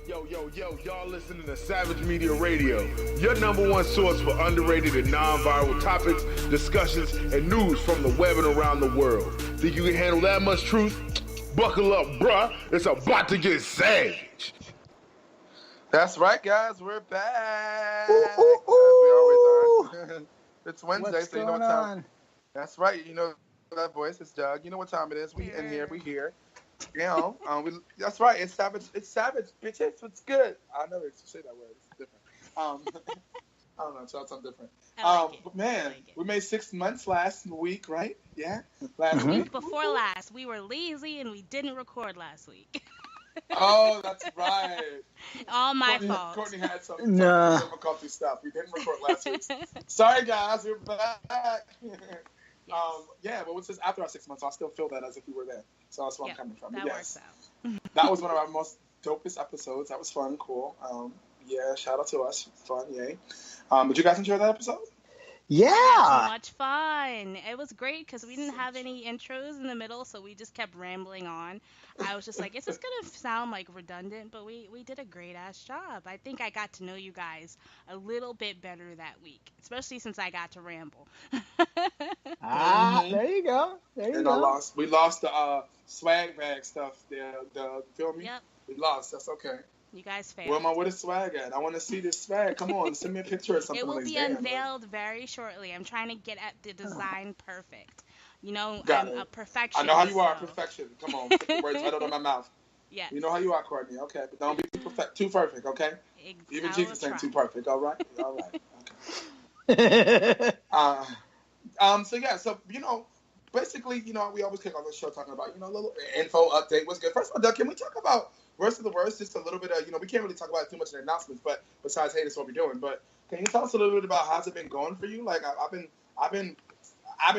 Yo, y'all listening to Savage Media Radio, your number one source for underrated and non-viral topics, discussions, and news from the web and around the world. Think you can handle that much truth? Buckle up, bruh. It's about to get savage. That's right, guys. We're back. Ooh, ooh, As we always ooh. are. It's Wednesday, What's so you know going what time. on? That's right. You know that voice. It's Doug. You know what time it is. We in here. We here. You know, that's right. It's savage. It's savage, bitches. What's good? I never used to say that word. It's different. I don't know. It sounds different. But man, we made 6 months last week, right? Yeah, last The week. week before last, we were lazy and we didn't record last week. Oh, that's right. All my fault. Courtney had some No. difficulty stuff. We didn't record last week. Sorry, guys. We're back. Yeah, but it's just after our 6 months, I still feel that as if we were there. So that's where I'm coming from. That But works yes, out. that was one of our most dopest episodes. That was fun, cool. Yeah, shout out to us. Fun, yay. Did you guys enjoy that episode? Yeah. So much fun. It was great because we didn't have any intros in the middle, so we just kept rambling on. I was just like, it's just going to sound like redundant, but we did a great ass job. I think I got to know you guys a little bit better that week, especially since I got to ramble. There you go. There you And go. we lost the swag bag stuff there. Feel me? Yep. We lost. That's okay. You guys failed. Where am I with the swag at? I want to see this swag. Come on, send me a picture or something. It will like be that. unveiled very shortly. I'm trying to get at the design perfect. You know, Got I'm it. a perfectionist. I know how you are, so- perfection. Come on, put the words right out of my mouth. Yes. You know how you are, Courtney. Okay, but don't be too perfect, okay? Even Jesus ain't too perfect. All right, all right. Okay. So yeah, so basically, we always kick off the show talking about a little info update. What's good? First of all, Doug, can we talk about worst of the worst? Just a little bit of we can't really talk about it too much in the announcements, but besides, hey, this is what we're doing. But can you tell us a little bit about how's it been going for you? Like I've been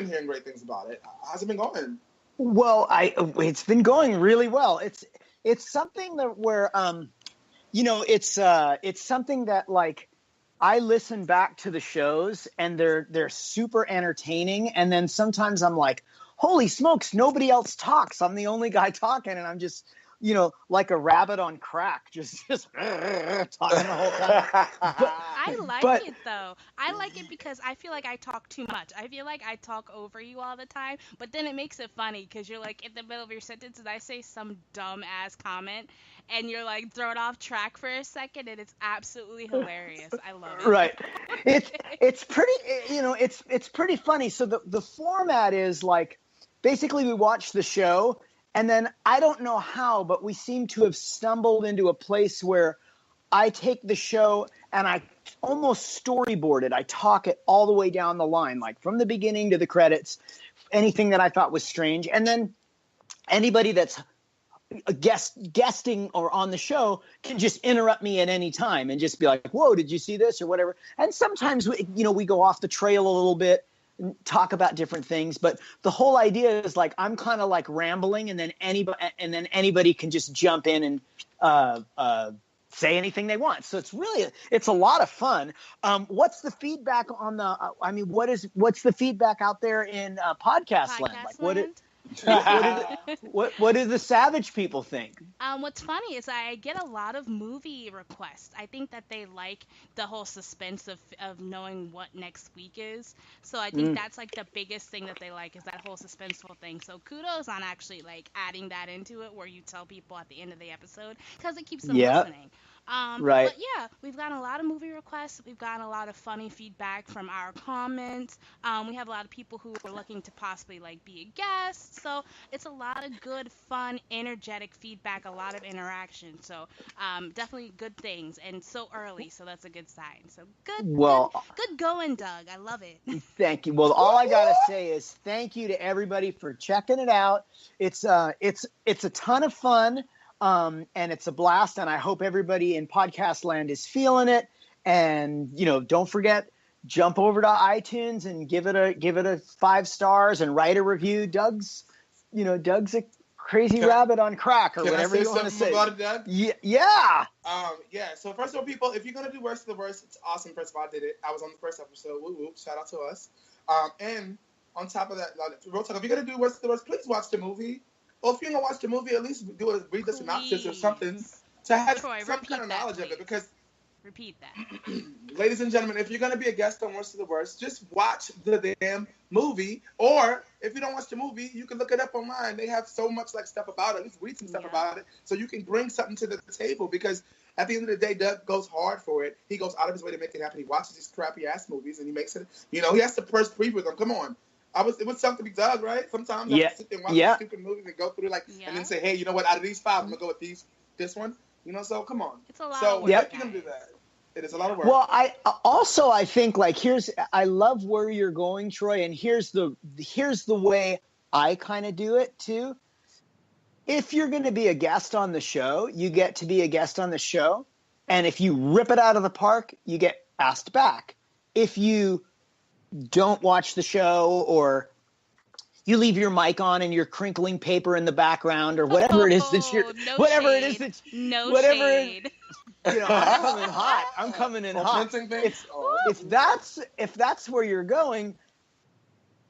hearing great things about it. How's it been going? Well, it's been going really well. It's something that where it's something that like I listen back to the shows and they're super entertaining, and then sometimes I'm like, holy smokes, nobody else talks. I'm the only guy talking, and I'm just like a rabbit on crack, just talking the whole time. I like it though. I like it because I feel like I talk too much. I feel like I talk over you all the time, but then it makes it funny because you're like in the middle of your sentence and I say some dumb ass comment and you're like thrown off track for a second, and it's absolutely hilarious. I love it. Right. It's pretty it's pretty funny. So the format is like basically we watch the show, and then I don't know how, but we seem to have stumbled into a place where I take the show and I almost storyboard it. I talk it all the way down the line, like from the beginning to the credits, anything that I thought was strange. And then anybody that's guesting or on the show can just interrupt me at any time and just be like, whoa, did you see this or whatever? And sometimes we go off the trail a little bit and talk about different things, but the whole idea is like I'm kind of like rambling, and then anybody can just jump in and say anything they want. So it's a lot of fun. What's the feedback on what's the feedback out there in podcast land? Like what do the Savage people think? What's funny is I get a lot of movie requests. I think that they like the whole suspense of knowing what next week is. So I think that's like the biggest thing that they like, is that whole suspenseful thing. So kudos on actually like adding that into it, where you tell people at the end of the episode, because it keeps them listening. Right. But yeah, we've gotten a lot of movie requests. We've gotten a lot of funny feedback from our comments. We have a lot of people who are looking to possibly like be a guest. So it's a lot of good, fun, energetic feedback, a lot of interaction. So definitely good things, and so early, so that's a good sign. So good going, Doug. I love it. Thank you. Well, all I gotta say is thank you to everybody for checking it out. It's a ton of fun. And it's a blast, and I hope everybody in podcast land is feeling it. And don't forget, jump over to iTunes and give it a 5 stars and write a review. Doug's a crazy rabbit on crack, or whatever you want to say. About it, Doug? Yeah. Yeah. So first of all, people, if you're gonna do worst of the worst, it's awesome. First of all, I did it. I was on the first episode. Woo woo! Shout out to us. And on top of that, real talk, if you're gonna do worst of the worst, please watch the movie. Well, if you're gonna watch the movie, at least read the synopsis or something. to have Troy, some kind of knowledge of it, because repeat that. ladies and gentlemen, if you're going to be a guest on Worst of the Worst, just watch the damn movie. Or if you don't watch the movie, you can look it up online. They have so much like stuff about it. At least read some stuff about it, so you can bring something to the table. Because at the end of the day, Doug goes hard for it. He goes out of his way to make it happen. He watches these crappy ass movies and he makes it. You know, he has to first preview them. Come on. It was something he does, right? Sometimes I have to sit there and watch stupid movies and go through and then say, hey, you know what? Out of these 5, I'm gonna go with this one. You know, so come on. It's a lot of work. If you can do that, it is a lot of work. Well, I think like I love where you're going, Troy, and here's the way I kind of do it too. If you're going to be a guest on the show, you get to be a guest on the show, and if you rip it out of the park, you get asked back. If you don't watch the show, or you leave your mic on and you're crinkling paper in the background, or whatever it is that you're, shade. You know, I'm coming in hot. If that's where you're going,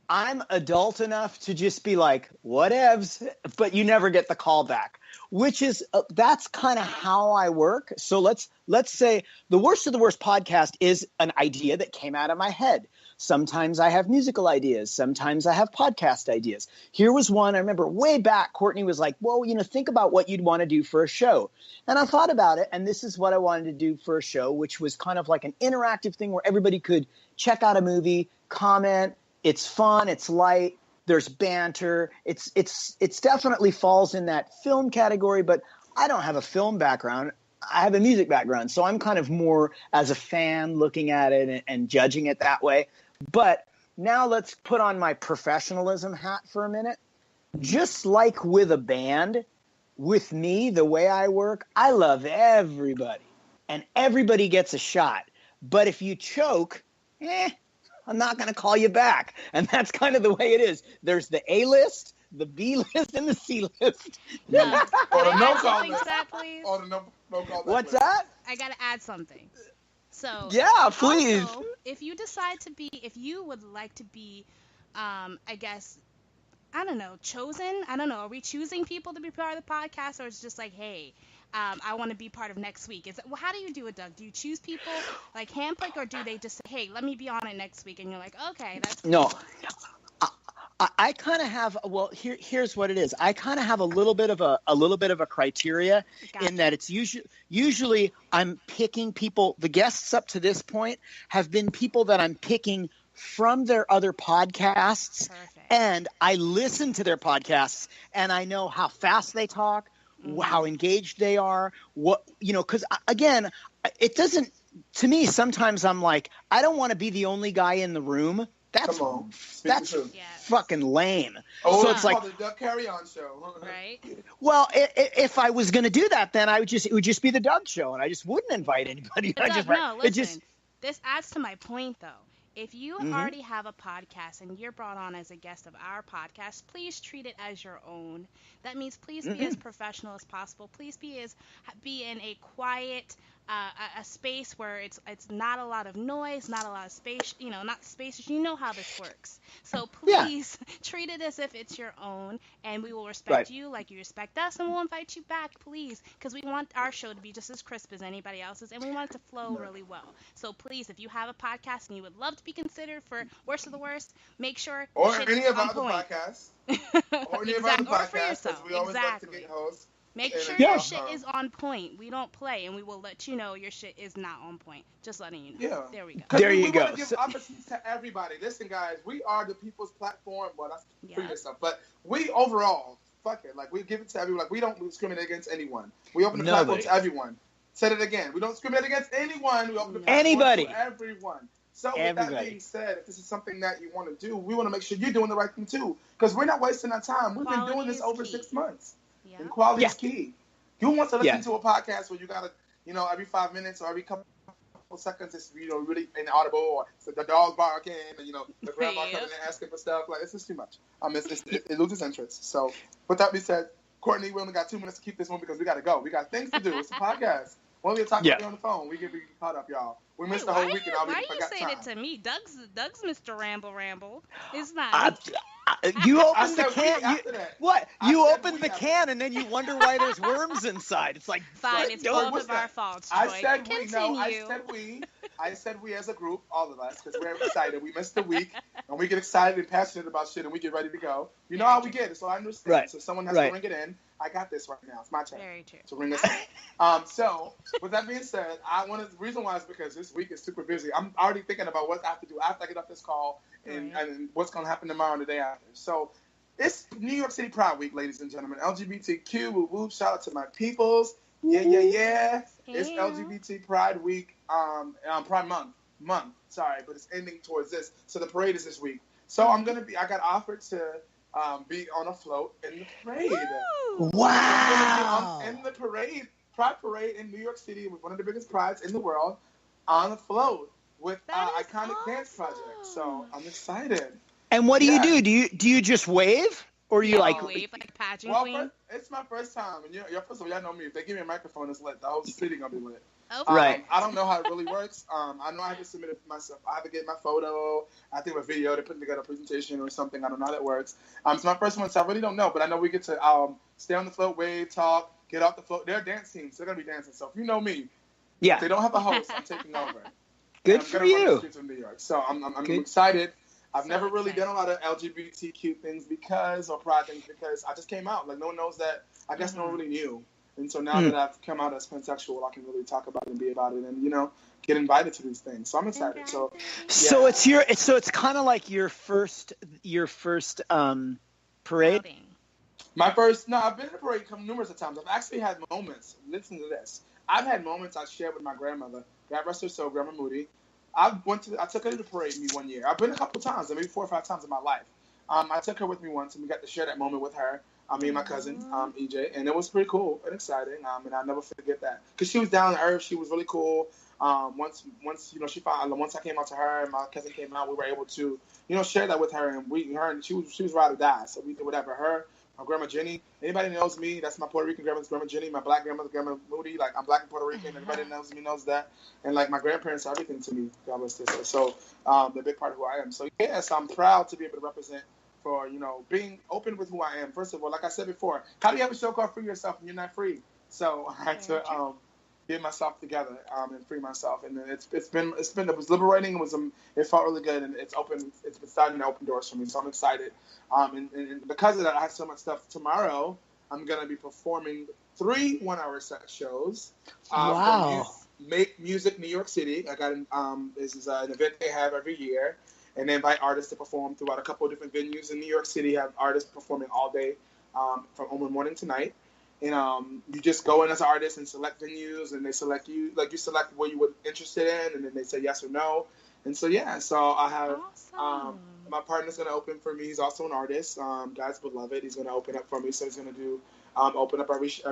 I'm adult enough to just be like, whatevs, but you never get the call back, which is that's kind of how I work. So let's say the Worst of the Worst podcast is an idea that came out of my head. Sometimes I have musical ideas. Sometimes I have podcast ideas. Here was one I remember way back. Courtney was like, well, you know, think about what you'd want to do for a show. And I thought about it, and this is what I wanted to do for a show, which was kind of like an interactive thing where everybody could check out a movie, comment. It's fun. It's light. There's banter. It's definitely falls in that film category, but I don't have a film background. I have a music background. So I'm kind of more as a fan looking at it and judging it that way. But now let's put on my professionalism hat for a minute. Just like with a band, with me, the way I work, I love everybody. And everybody gets a shot. But if you choke, I'm not going to call you back. And that's kind of the way it is. There's the A list, the B list, and the C list. Or the no call list. Or the no call list. What's that? I got to add something. So yeah, please. Also, if you would like to be, I guess, I don't know, chosen. I don't know. Are we choosing people to be part of the podcast, or it's just like, hey, I want to be part of next week? How do you do it, Doug? Do you choose people like handpick, or do they just say, hey, let me be on it next week, and you're like, okay, that's cool. No. I kind of have, well, here's what it is. I kind of have a little bit of a criteria. Gotcha. In that it's usually I'm picking people. The guests up to this point have been people that I'm picking from their other podcasts. Perfect. And I listen to their podcasts, and I know how fast they talk, how engaged they are, because again, it doesn't, to me, sometimes I'm like, I don't want to be the only guy in the room. That's fucking lame. Oh, so it's like the Doug Carry On show, right? Well, if I was going to do that, then it would just be the Doug show, and I just wouldn't invite anybody. Listen, this adds to my point, though. If you already have a podcast and you're brought on as a guest of our podcast, please treat it as your own. That means please be as professional as possible. Please be in a quiet, a space where it's not a lot of noise, not a lot of space, not spacious. You know how this works. So please treat it as if it's your own, and we will respect you like you respect us, and we'll invite you back, please, because we want our show to be just as crisp as anybody else's, and we want it to flow really well. So please, if you have a podcast and you would love to be considered for Worst of the Worst, make sure or any of our other podcasts, or any of our other podcasts, because we always like to get hosts. Make sure your shit is on point. We don't play, and we will let you know your shit is not on point. Just letting you know. Yeah. There we go. There you go. We want to give opportunities to everybody. Listen, guys, we are the people's platform. Well, that's previous stuff. But we overall, fuck it. Like, we give it to everyone. Like, we don't discriminate against anyone. We open the platform to everyone. Said it again. We don't discriminate against anyone. We open the platform to everyone. So with that being said, if this is something that you want to do, we want to make sure you're doing the right thing, too. Because we're not wasting our time. We've been doing this over 6 months. Yeah. And quality is key. You want to listen to a podcast where you got to, every 5 minutes or every couple seconds, it's, really inaudible, or the dog barking, and, the grandma coming and asking for stuff. Like, it's just too much. It loses interest. So, with that being said, Courtney, we only got 2 minutes to keep this one because we got to go. We got things to do. It's a podcast. When we talk about on the phone, we get caught up, y'all. We missed the whole weekend. Why are you saying it to me? Doug's Mr. Ramble. It's not me. You opened the can. You opened the can and then you wonder why there's worms inside. It's like fine. It's both of our faults. Joy. I said we as a group, all of us, because we're excited. We missed the week and we get excited and passionate about shit and we get ready to go. You know how we get it, so I understand. Right. So someone has to ring it in. I got this right now. It's my turn. Very true. To ring this in. So with that being said, the reason why is because this week is super busy. I'm already thinking about what I have to do after I get off this call and what's going to happen tomorrow and the day after. So it's New York City Pride Week, ladies and gentlemen. LGBTQ, woo woo, shout out to my peoples. Yeah. It's LGBT Pride Week, Pride month, sorry, but it's ending towards this. So the parade is this week. So I got offered to be on a float in the parade. Wow. In the parade, Pride Parade in New York City, with one of the biggest prides in the world, on a float with Iconic Dance Project. So I'm excited. And what do you do? Do you just wave? Or you wave like pageant queen? It's my first time. And first of all, y'all know me. If they give me a microphone, it's lit. The whole city gonna be lit. Right. I don't know how it really works. I know I have to submit it myself. I have to get my photo. I think a video to put together a presentation or something. I don't know how that works. It's my first one, so I really don't know. But I know we get to stay on the float, wave, talk, get off the float. They're dance teams. They're gonna be dancing. So if you know me, if they don't have a host, I'm taking over. Good for you. Run the streets of New York. So I'm excited. I've never really done a lot of LGBTQ things or pride things because I just came out. Like, no one knows that. I guess no one really knew. And so now that I've come out as pansexual, I can really talk about it and be about it and, get invited to these things. So I'm excited. Okay. So it's kind of like your first parade? My first, no, I've been in a parade numerous of times. I've actually had moments. Listen to this. I've had moments I shared with my grandmother. God rest her soul, Grandma Moody. I took her to the parade with me one year. I've been a couple times, maybe 4 or 5 times in my life. I took her with me once, and we got to share that moment with her, me and my cousin, EJ, and it was pretty cool and exciting. And I'll never forget that because she was down to earth. She was really cool. Once she found, once I came out to her and my cousin came out, we were able to share that with her, and she was ride or die. So we did whatever. Her, my grandma Jenny. Anybody knows me, that's my Puerto Rican grandma's Grandma Jenny. My black grandmother's Grandma Moody. Like, I'm black and Puerto Rican. Everybody knows me, knows that. And like, my grandparents are everything to me. God bless this. So they're a big part of who I am. So yes, I'm proud to be able to represent for being open with who I am. First of all, like I said before, how do you have a show called Free Yourself and you're not free? So I had to get myself together and free myself, and it was liberating. It felt really good, and it's been starting to open doors for me. So I'm excited. And because of that, I have so much stuff. Tomorrow, I'm gonna be performing 3 one-hour set shows. Wow! Make Music New York City. I got this is an event they have every year, and they invite artists to perform throughout a couple of different venues in New York City. Have artists performing all day, from morning to night. And you just go in as an artist and select venues, and they select you. Like, you select what you were interested in, and then they say yes or no. And so so I have my partner's going to open for me. He's also an artist, God's beloved. He's going to open up for me, so he's going to do open up every show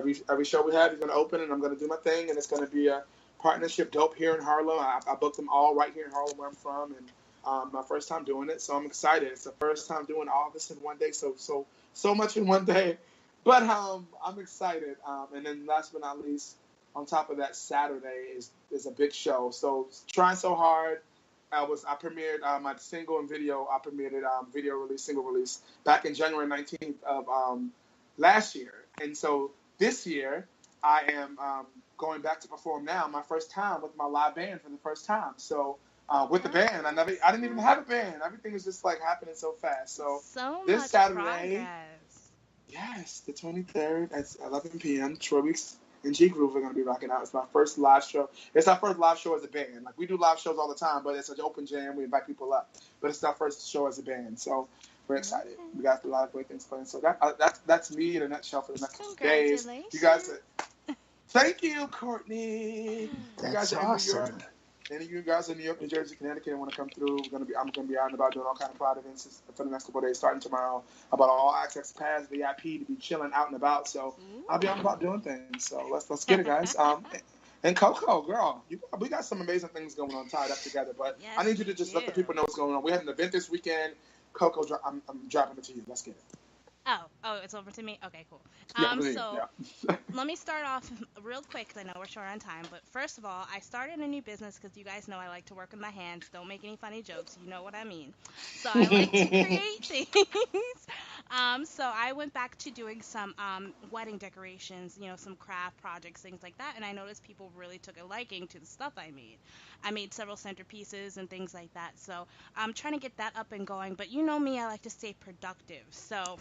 we have. He's going to open, and I'm going to do my thing, and it's going to be a partnership dope here in Harlem. I booked them all right here in Harlem, where I'm from, and my first time doing it, so I'm excited. It's the first time doing all this in one day, so much in one day. But I'm excited. And then last but not least, on top of that, Saturday is a big show. So trying so hard. I premiered my single and video. I premiered it single release back in January 19th of last year. And so this year I am going back to perform now, my first time with my live band for the first time. So with the band, I didn't even have a band. Everything is just like happening so fast. So this much Saturday. Progress. Yes, the 23rd at 11 p.m. Troy Weeks and G Groove are going to be rocking out. It's my first live show. It's our first live show as a band. Like, we do live shows all the time, but it's an open jam. We invite people up. But it's our first show as a band. So we're excited. We got a lot of great things planned. So that's me in a nutshell for the next few days. You guys, thank you, Courtney. That's awesome. Any of you guys in New York, New Jersey, Connecticut want to come through, I'm gonna be out and about doing all kind of pride events for the next couple of days, starting tomorrow. About all access pass, VIP, to be chilling out and about. So I'll be out and about doing things. So let's get it, guys. And Coco, girl, we got some amazing things going on tied up together. But yes, I need you to just let the people know what's going on. We had an event this weekend. Coco, I'm dropping it to you. Let's get it. Oh, it's over to me? Okay, cool. Yeah. Let me start off real quick 'cause I know we're short on time. But first of all, I started a new business because you guys know I like to work with my hands. Don't make any funny jokes. You know what I mean. So I like to create things. So I went back to doing some wedding decorations, some craft projects, things like that. And I noticed people really took a liking to the stuff I made. I made several centerpieces and things like that. So I'm trying to get that up and going. But you know me, I like to stay productive. So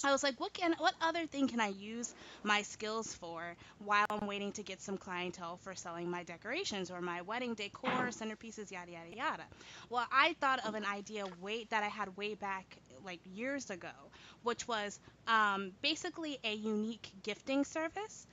I was like, what other thing can I use my skills for while I'm waiting to get some clientele for selling my decorations or my wedding decor, centerpieces, yada yada yada. Well, I thought of an idea that I had way back like years ago, which was basically a unique gifting service.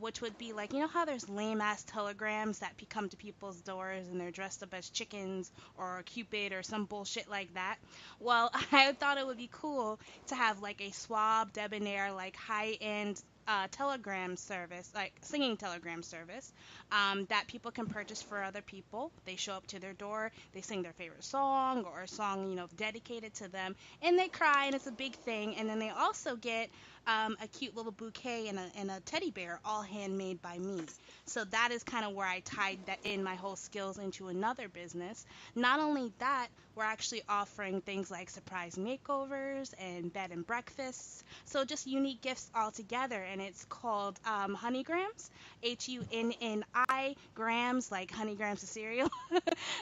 Which would be like, how there's lame ass telegrams that come to people's doors and they're dressed up as chickens or a Cupid or some bullshit like that. Well, I thought it would be cool to have like a suave, debonair, like high end telegram service, like singing telegram service, that people can purchase for other people. They show up to their door, they sing their favorite song or a song, dedicated to them, and they cry, and it's a big thing. And then they also get a cute little bouquet and a teddy bear, all handmade by me. So that is kind of where I tied that in my whole skills into another business. Not only that, we're actually offering things like surprise makeovers and bed and breakfasts. So just unique gifts all together. And it's called Honeygrams, HUNNI grams, like Honeygrams of cereal.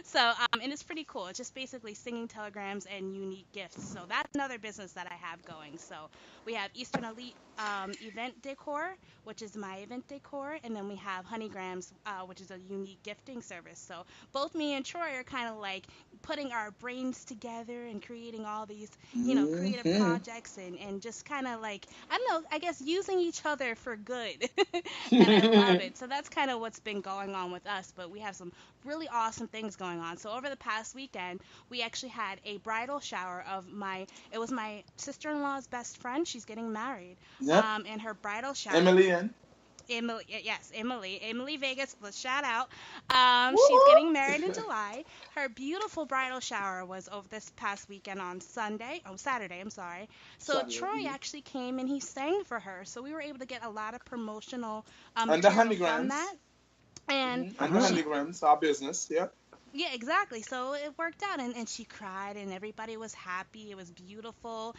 So, and it's pretty cool. It's just basically singing telegrams and unique gifts. So that's another business that I have going. So we have Eastern Elite Event Decor, which is my event decor, and then we have Honeygrams, which is a unique gifting service. So both me and Troy are kind of like putting our brains together and creating all these, creative projects and just kind of like, I don't know, I guess using each other for good. And I love it. So that's kind of what's been going on with us, but we have some really awesome things going on. So over the past weekend, we actually had a bridal shower of it was my sister-in-law's best friend. She's getting married. Yep. And her bridal shower. Emily Vegas, let's shout out. She's getting married in July. Her beautiful bridal shower was over this past weekend on Saturday, I'm sorry. So Saturday, Troy actually came and he sang for her. So we were able to get a lot of promotional material from that. And the Honeygrams, our business, yeah. Yeah, exactly. So it worked out, and she cried, and everybody was happy. It was beautiful.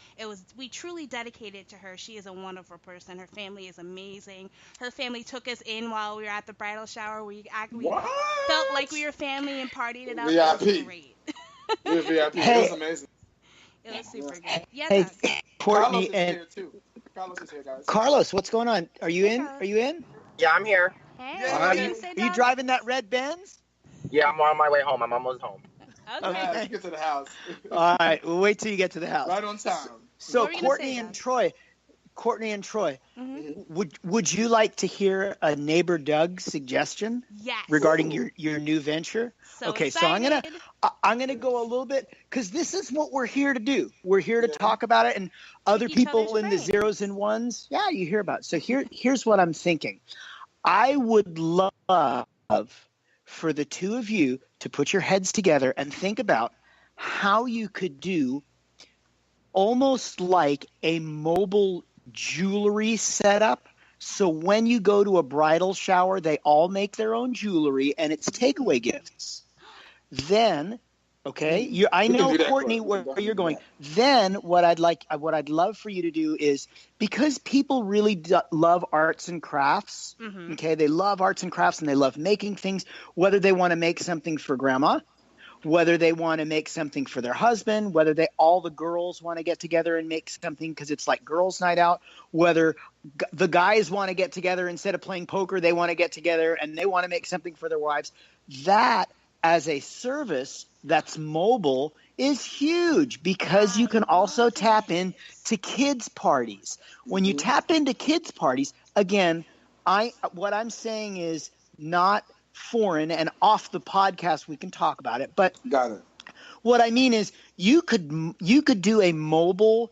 We truly dedicated to her. She is a wonderful person. Her family is amazing. Her family took us in while we were at the bridal shower. We felt like we were family and partied it up. VIP. It was great. We were VIP. Hey. It was amazing. It was super good. Yeah, hey, Courtney, Carlos is here too. Carlos is here, guys. Carlos, what's going on? Are you in? Are you in? Yeah, I'm here. Hey, are you driving that red Benz? Yeah, I'm on my way home. I'm almost home. Okay. Get to the house. All right, we'll wait till you get to the house. Right on time. So Courtney and Troy, mm-hmm. would you like to hear a neighbor Doug suggestion? Yes. Regarding your new venture? So okay, excited. so I'm gonna go a little bit because this is what we're here to do. We're here to talk about it, and other people in the zeros and ones, you hear about it. So here's what I'm thinking. I would love for the two of you to put your heads together and think about how you could do almost like a mobile jewelry setup. So when you go to a bridal shower, they all make their own jewelry and it's takeaway gifts. Then, okay, I know, Courtney, where you're going. Then what I'd love for you to do is, because people really love arts and crafts, mm-hmm. okay, they love arts and crafts and they love making things, whether they want to make something for grandma, whether they want to make something for their husband, whether all the girls want to get together and make something because it's like girls' night out, whether the guys want to get together instead of playing poker, they want to get together and they want to make something for their wives. That as a service that's mobile is huge because you can also tap into kids' parties. When you tap into kids' parties, again, what I'm saying is not foreign, and off the podcast we can talk about it. But got it. What I mean is you could do a mobile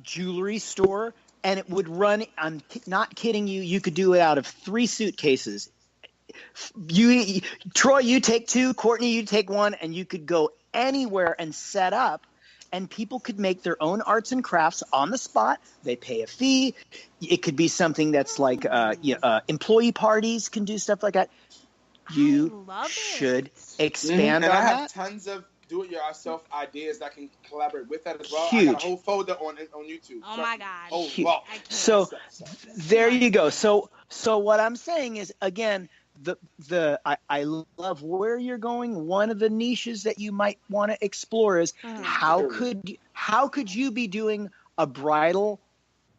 jewelry store, and it would run. I'm not kidding you. You could do it out of 3 suitcases. Troy, you take 2. Courtney, you take 1, and you could go anywhere and set up. and people could make their own arts and crafts on the spot. They pay a fee. It could be something that's like employee parties can do stuff like that. You should expand on and I have that. tons of do-it-yourself ideas that can collaborate with that as well. Huge. I got a whole folder on YouTube. Oh my God. Oh, Huge. wow. So there you go. So what I'm saying is, again, I love where you're going. One of the niches that you might want to explore is how could you be doing a bridal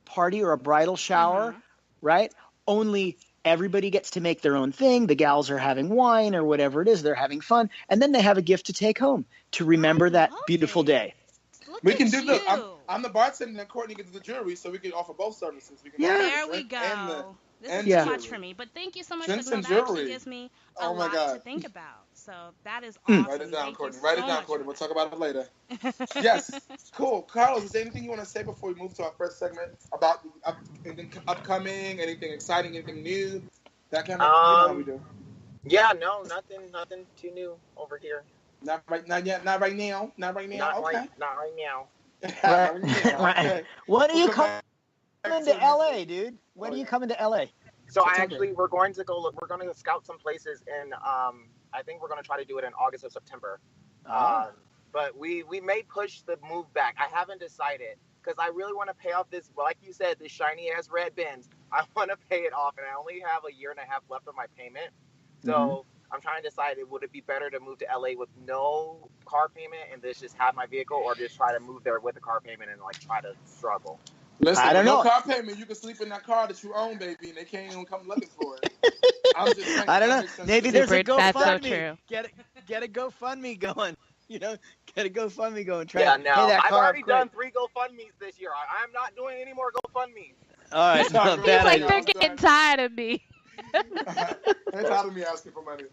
party or a bridal shower, right? Only everybody gets to make their own thing. The gals are having wine or whatever it is. They're having fun. And then they have a gift to take home to remember that beautiful day. We can do I'm the bartender and Courtney gets the jewelry, so we can offer both services. We can there we go. This is too much for me. But thank you so much. Because that actually gives me a lot to think about. So that is awesome. Write it down, Courtney. Write it down, Courtney. We'll talk about it later. Yes. Cool. Carlos, is there anything you want to say before we move to our first segment about anything upcoming, anything exciting, anything new? That kind of how we do. Yeah, no, nothing too new over here. Not right now. Not right now. Not right now. Right. Okay. When are you coming to LA, dude? When are you coming to LA? So we're going to scout some places in I think we're going to try to do it in August or September. But we may push the move back. I haven't decided because I really want to pay off this, like you said, this shiny ass red Benz. I want to pay it off, and I only have a year and a half left of my payment. So I'm trying to decide, would it be better to move to LA with no car payment and just have my vehicle, or just try to move there with a car payment and like try to struggle? Listen, I don't know. No car payment, you can sleep in that car that you own, baby, and they can't even come looking for it. I'm just saying, I don't know. Maybe there's a GoFundMe. That's so true. Get a GoFundMe going. Get a GoFundMe going. Try Yeah, to no. pay that I've car already quick. done 3 GoFundMes this year. I'm not doing any more GoFundMes. All right, no, He's bad like, idea. they're getting tired of me. They're tired of me asking for money.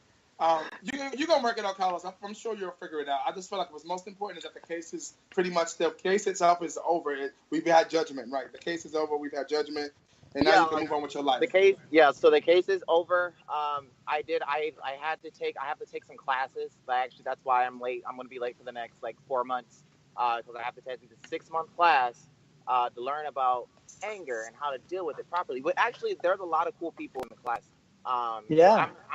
You're going to work it out, Carlos. I'm sure you'll figure it out. I just feel like what's most important is that the case is pretty much, the case itself is over. We've had judgment, right? The case is over. We've had judgment. And now you can move on with your life. So the case is over. I have to take some classes. Actually, that's why I'm late. I'm going to be late for the next 4 months because I have to take the 6-month class to learn about anger and how to deal with it properly. But actually, there's a lot of cool people in the class. I'm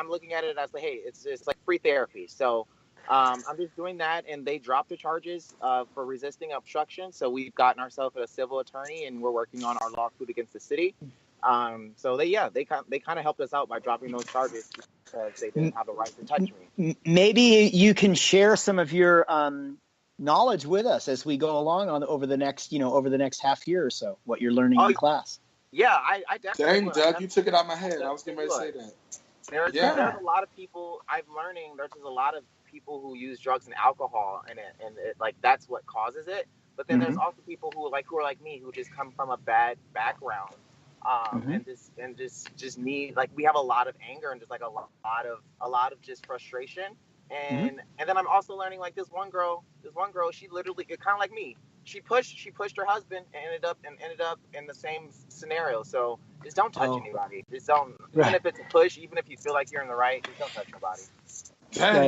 looking at it as hey, it's like free therapy. So I'm just doing that, and they dropped the charges for resisting obstruction. So we've gotten ourselves a civil attorney, and we're working on our lawsuit against the city. So they kind of helped us out by dropping those charges because they didn't have the right to touch me. Maybe you can share some of your knowledge with us as we go along over the next half year or so. What you're learning in class. Yeah, I definitely. Dang, Doug, you took it out of my head. I was getting ready to say that. There's a lot of people there's just a lot of people who use drugs and alcohol, and that's what causes it. But then there's also people who are like me, who just come from a bad background, and just need we have a lot of anger and just a lot of just frustration, and then I'm also learning this one girl, she literally kind of like me. She pushed her husband and ended up in the same scenario. So just don't touch anybody. Just don't. Even if it's a push, even if you feel like you're in the right, just don't touch nobody. Dang,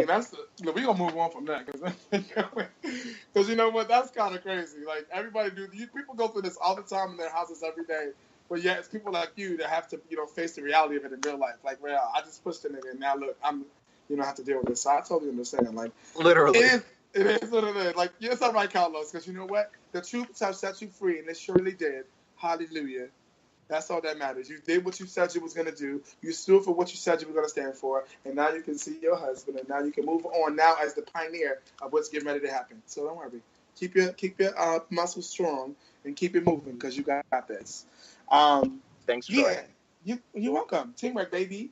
we gonna move on from that because you know what? That's kind of crazy. Everybody people go through this all the time in their houses every day. But yeah, it's people like you that have to face the reality of it in real life. I just pushed a nigga and now look, I'm have to deal with this. So I totally understand. Literally. It is what it is. Yes, I'm right, Carlos, because you know what? The truth shall set you free, and it surely did. Hallelujah. That's all that matters. You did what you said you was going to do. You stood for what you said you were going to stand for, and now you can see your husband, and now you can move on now as the pioneer of what's getting ready to happen. So don't worry. Keep your muscles strong and keep it moving because you got this. Thanks, Troy. Yeah, you're welcome. Teamwork, baby.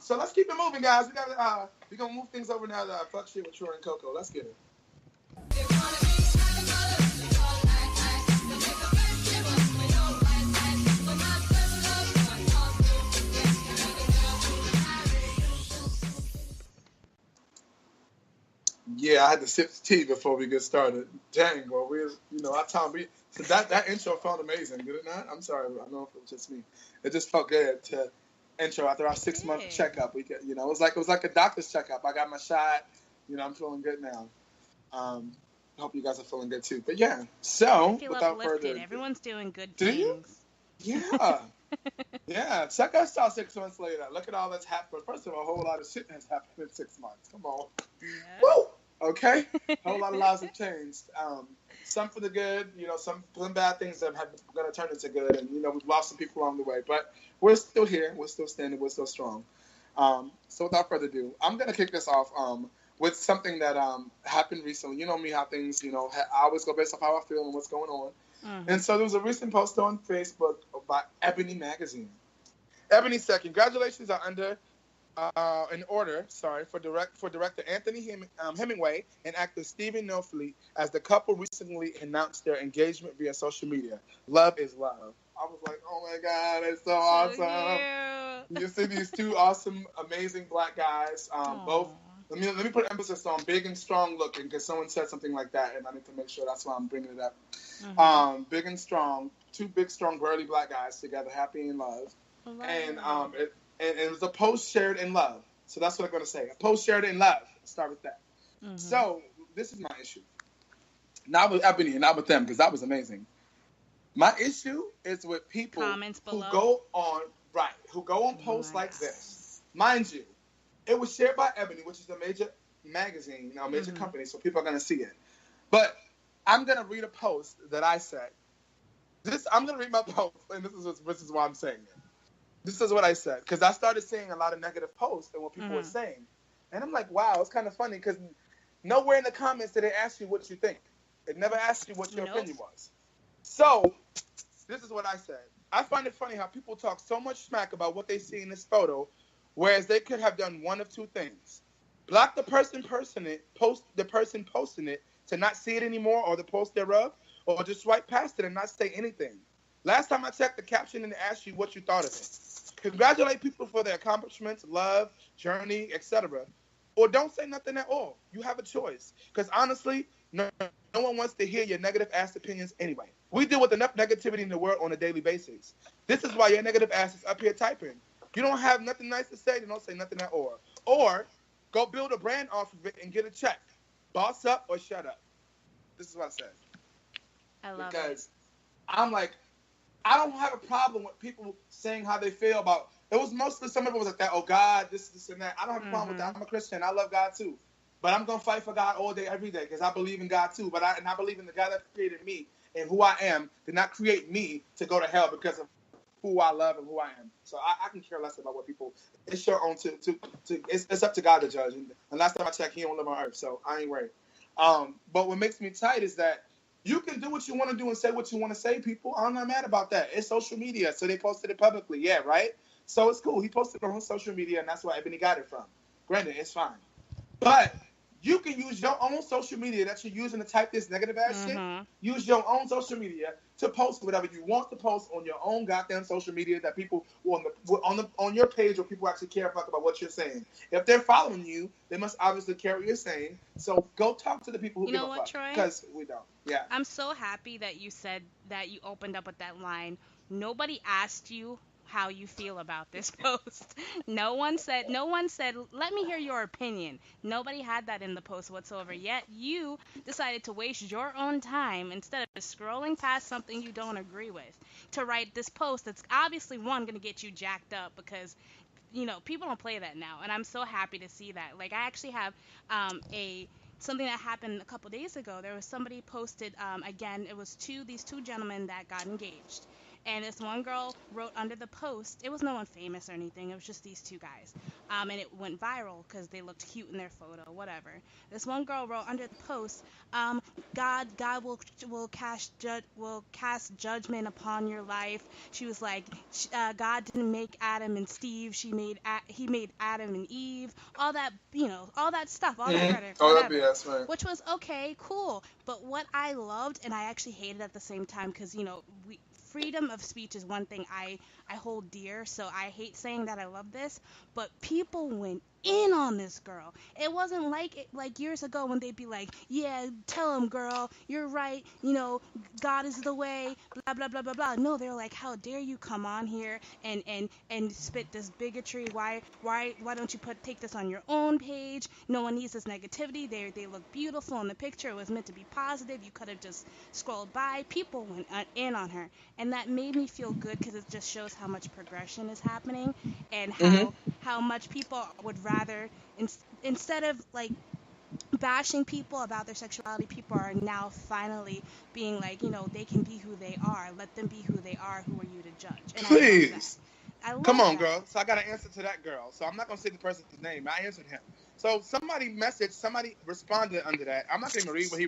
So let's keep it moving, guys. We're going to move things over now to Fuck Shit with Troy and Coco. Let's get it. Yeah, I had to sip tea before we get started. Dang, well, that intro felt amazing, did it not? I'm sorry, I don't know if it was just me. It just felt good to intro after our 6-month checkup. We get, it was like a doctor's checkup. I got my shot. I'm feeling good now. Hope you guys are feeling good too. But yeah, so I feel without uplifted. further ado, Everyone's doing good do you? things. Yeah. Yeah, check us out 6 months later. Look at all that's happened. First of all, a whole lot of shit has happened in 6 months. Come on. Yeah. Woo! Okay? A whole lot of lives have changed. Some for the good, some bad things that have going to turn into good. And, we've lost some people along the way. But we're still here. We're still standing. We're still strong. So without further ado, I'm going to kick this off with something that happened recently. You know me, how things, I always go based off how I feel and what's going on. Mm-hmm. And so there was a recent post on Facebook by Ebony Magazine. Ebony said, "Congratulations are in order, for director Anthony Hemingway and actor Stephen Norfleet as the couple recently announced their engagement via social media. Love is love." I was like, oh my God, it's so awesome. You see these two awesome, amazing black guys, both. Let me put emphasis on big and strong looking, because someone said something like that, and I need to make sure that's why I'm bringing it up. Mm-hmm. Big and strong, two big, strong, burly black guys together, happy in love. And it was a post shared in love. So that's what I'm going to say. A post shared in love. Let's start with that. Mm-hmm. So this is my issue. Not with Ebony and not with them, because that was amazing. My issue is with people who go on posts like this. Mind you, it was shared by Ebony, which is a major magazine, major company, so people are going to see it. But I'm going to read a post that I said. I'm going to read my post, and this is why I'm saying it. This is what I said, because I started seeing a lot of negative posts and what people were saying. And I'm like, wow, it's kind of funny, because nowhere in the comments did they ask you what you think. It never asked you what your opinion was. So, this is what I said. I find it funny how people talk so much smack about what they see in this photo, whereas they could have done one of two things. Block the person posting it to not see it anymore, or the post thereof, or just swipe past it and not say anything. Last time I checked, the caption didn't ask you what you thought of it. Congratulate people for their accomplishments, love, journey, etc. Or don't say nothing at all. You have a choice. Because honestly, no one wants to hear your negative ass opinions anyway. We deal with enough negativity in the world on a daily basis. This is why your negative ass is up here typing. You don't have nothing nice to say, then don't say nothing at all. Or go build a brand off of it and get a check. Boss up or shut up. This is what I said. I love it. Because I'm like, I don't have a problem with people saying how they feel about it. Was mostly some of it was like that, oh God, this and that. I don't have a problem with that. I'm a Christian. I love God too. But I'm going to fight for God all day, every day, because I believe in God too. But I believe in the God that created me and who I am did not create me to go to hell because of who I love and who I am. So I can care less about what people. It's your own it's up to God to judge. And last time I checked, He don't live on earth, so I ain't worried. But what makes me tight is that you can do what you want to do and say what you want to say, people. I'm not mad about that. It's social media, so they posted it publicly. Yeah, right? So it's cool. He posted it on social media, and that's where Ebony got it from. Granted, it's fine. But you can use your own social media that you're using to type this negative ass shit. Use your own social media to post whatever you want to post on your own goddamn social media that people on your page where people actually care about what you're saying. If they're following you, they must obviously care what you're saying. So go talk to the people who give a fuck. Troy? Because we don't. Yeah. I'm so happy that you said that you opened up with that line. Nobody asked you how you feel about this post. No one said, let me hear your opinion. Nobody had that in the post whatsoever. Yet you decided to waste your own time instead of scrolling past something you don't agree with to write this post that's obviously going to get you jacked up because, people don't play that now. And I'm so happy to see that. Like, I actually have something that happened a couple days ago. There was somebody posted, again, it was these two gentlemen that got engaged. And this one girl wrote under the post, it was no one famous or anything, it was just these two guys. And it went viral because they looked cute in their photo, whatever. This one girl wrote under the post, God will cast judgment upon your life. She was like, God didn't make Adam and Steve, he made Adam and Eve, all that, all that stuff, all that rhetoric, whatever. BS, right. Which was okay, cool. But what I loved, and I actually hated at the same time, because, freedom of speech is one thing I hold dear, so I hate saying that I love this, but people went in on this girl. It wasn't like years ago when they'd be like, yeah, tell him, girl, you're right, God is the way, blah blah blah blah blah. No, they're like, how dare you come on here and spit this bigotry? Why don't you take this on your own page? No one needs this negativity. They look beautiful in the picture. It was meant to be positive. You could have just scrolled by. People went in on her, and that made me feel good because it just shows how much progression is happening and how much people would rather instead of like bashing people about their sexuality, people are now finally being like, they can be who they are. Let them be who they are. Who are you to judge? And please. I love Come on, that. girl. So I got to answer to that girl. So I'm not going to say the person's name. I answered him. So somebody responded under that. I'm not going to read what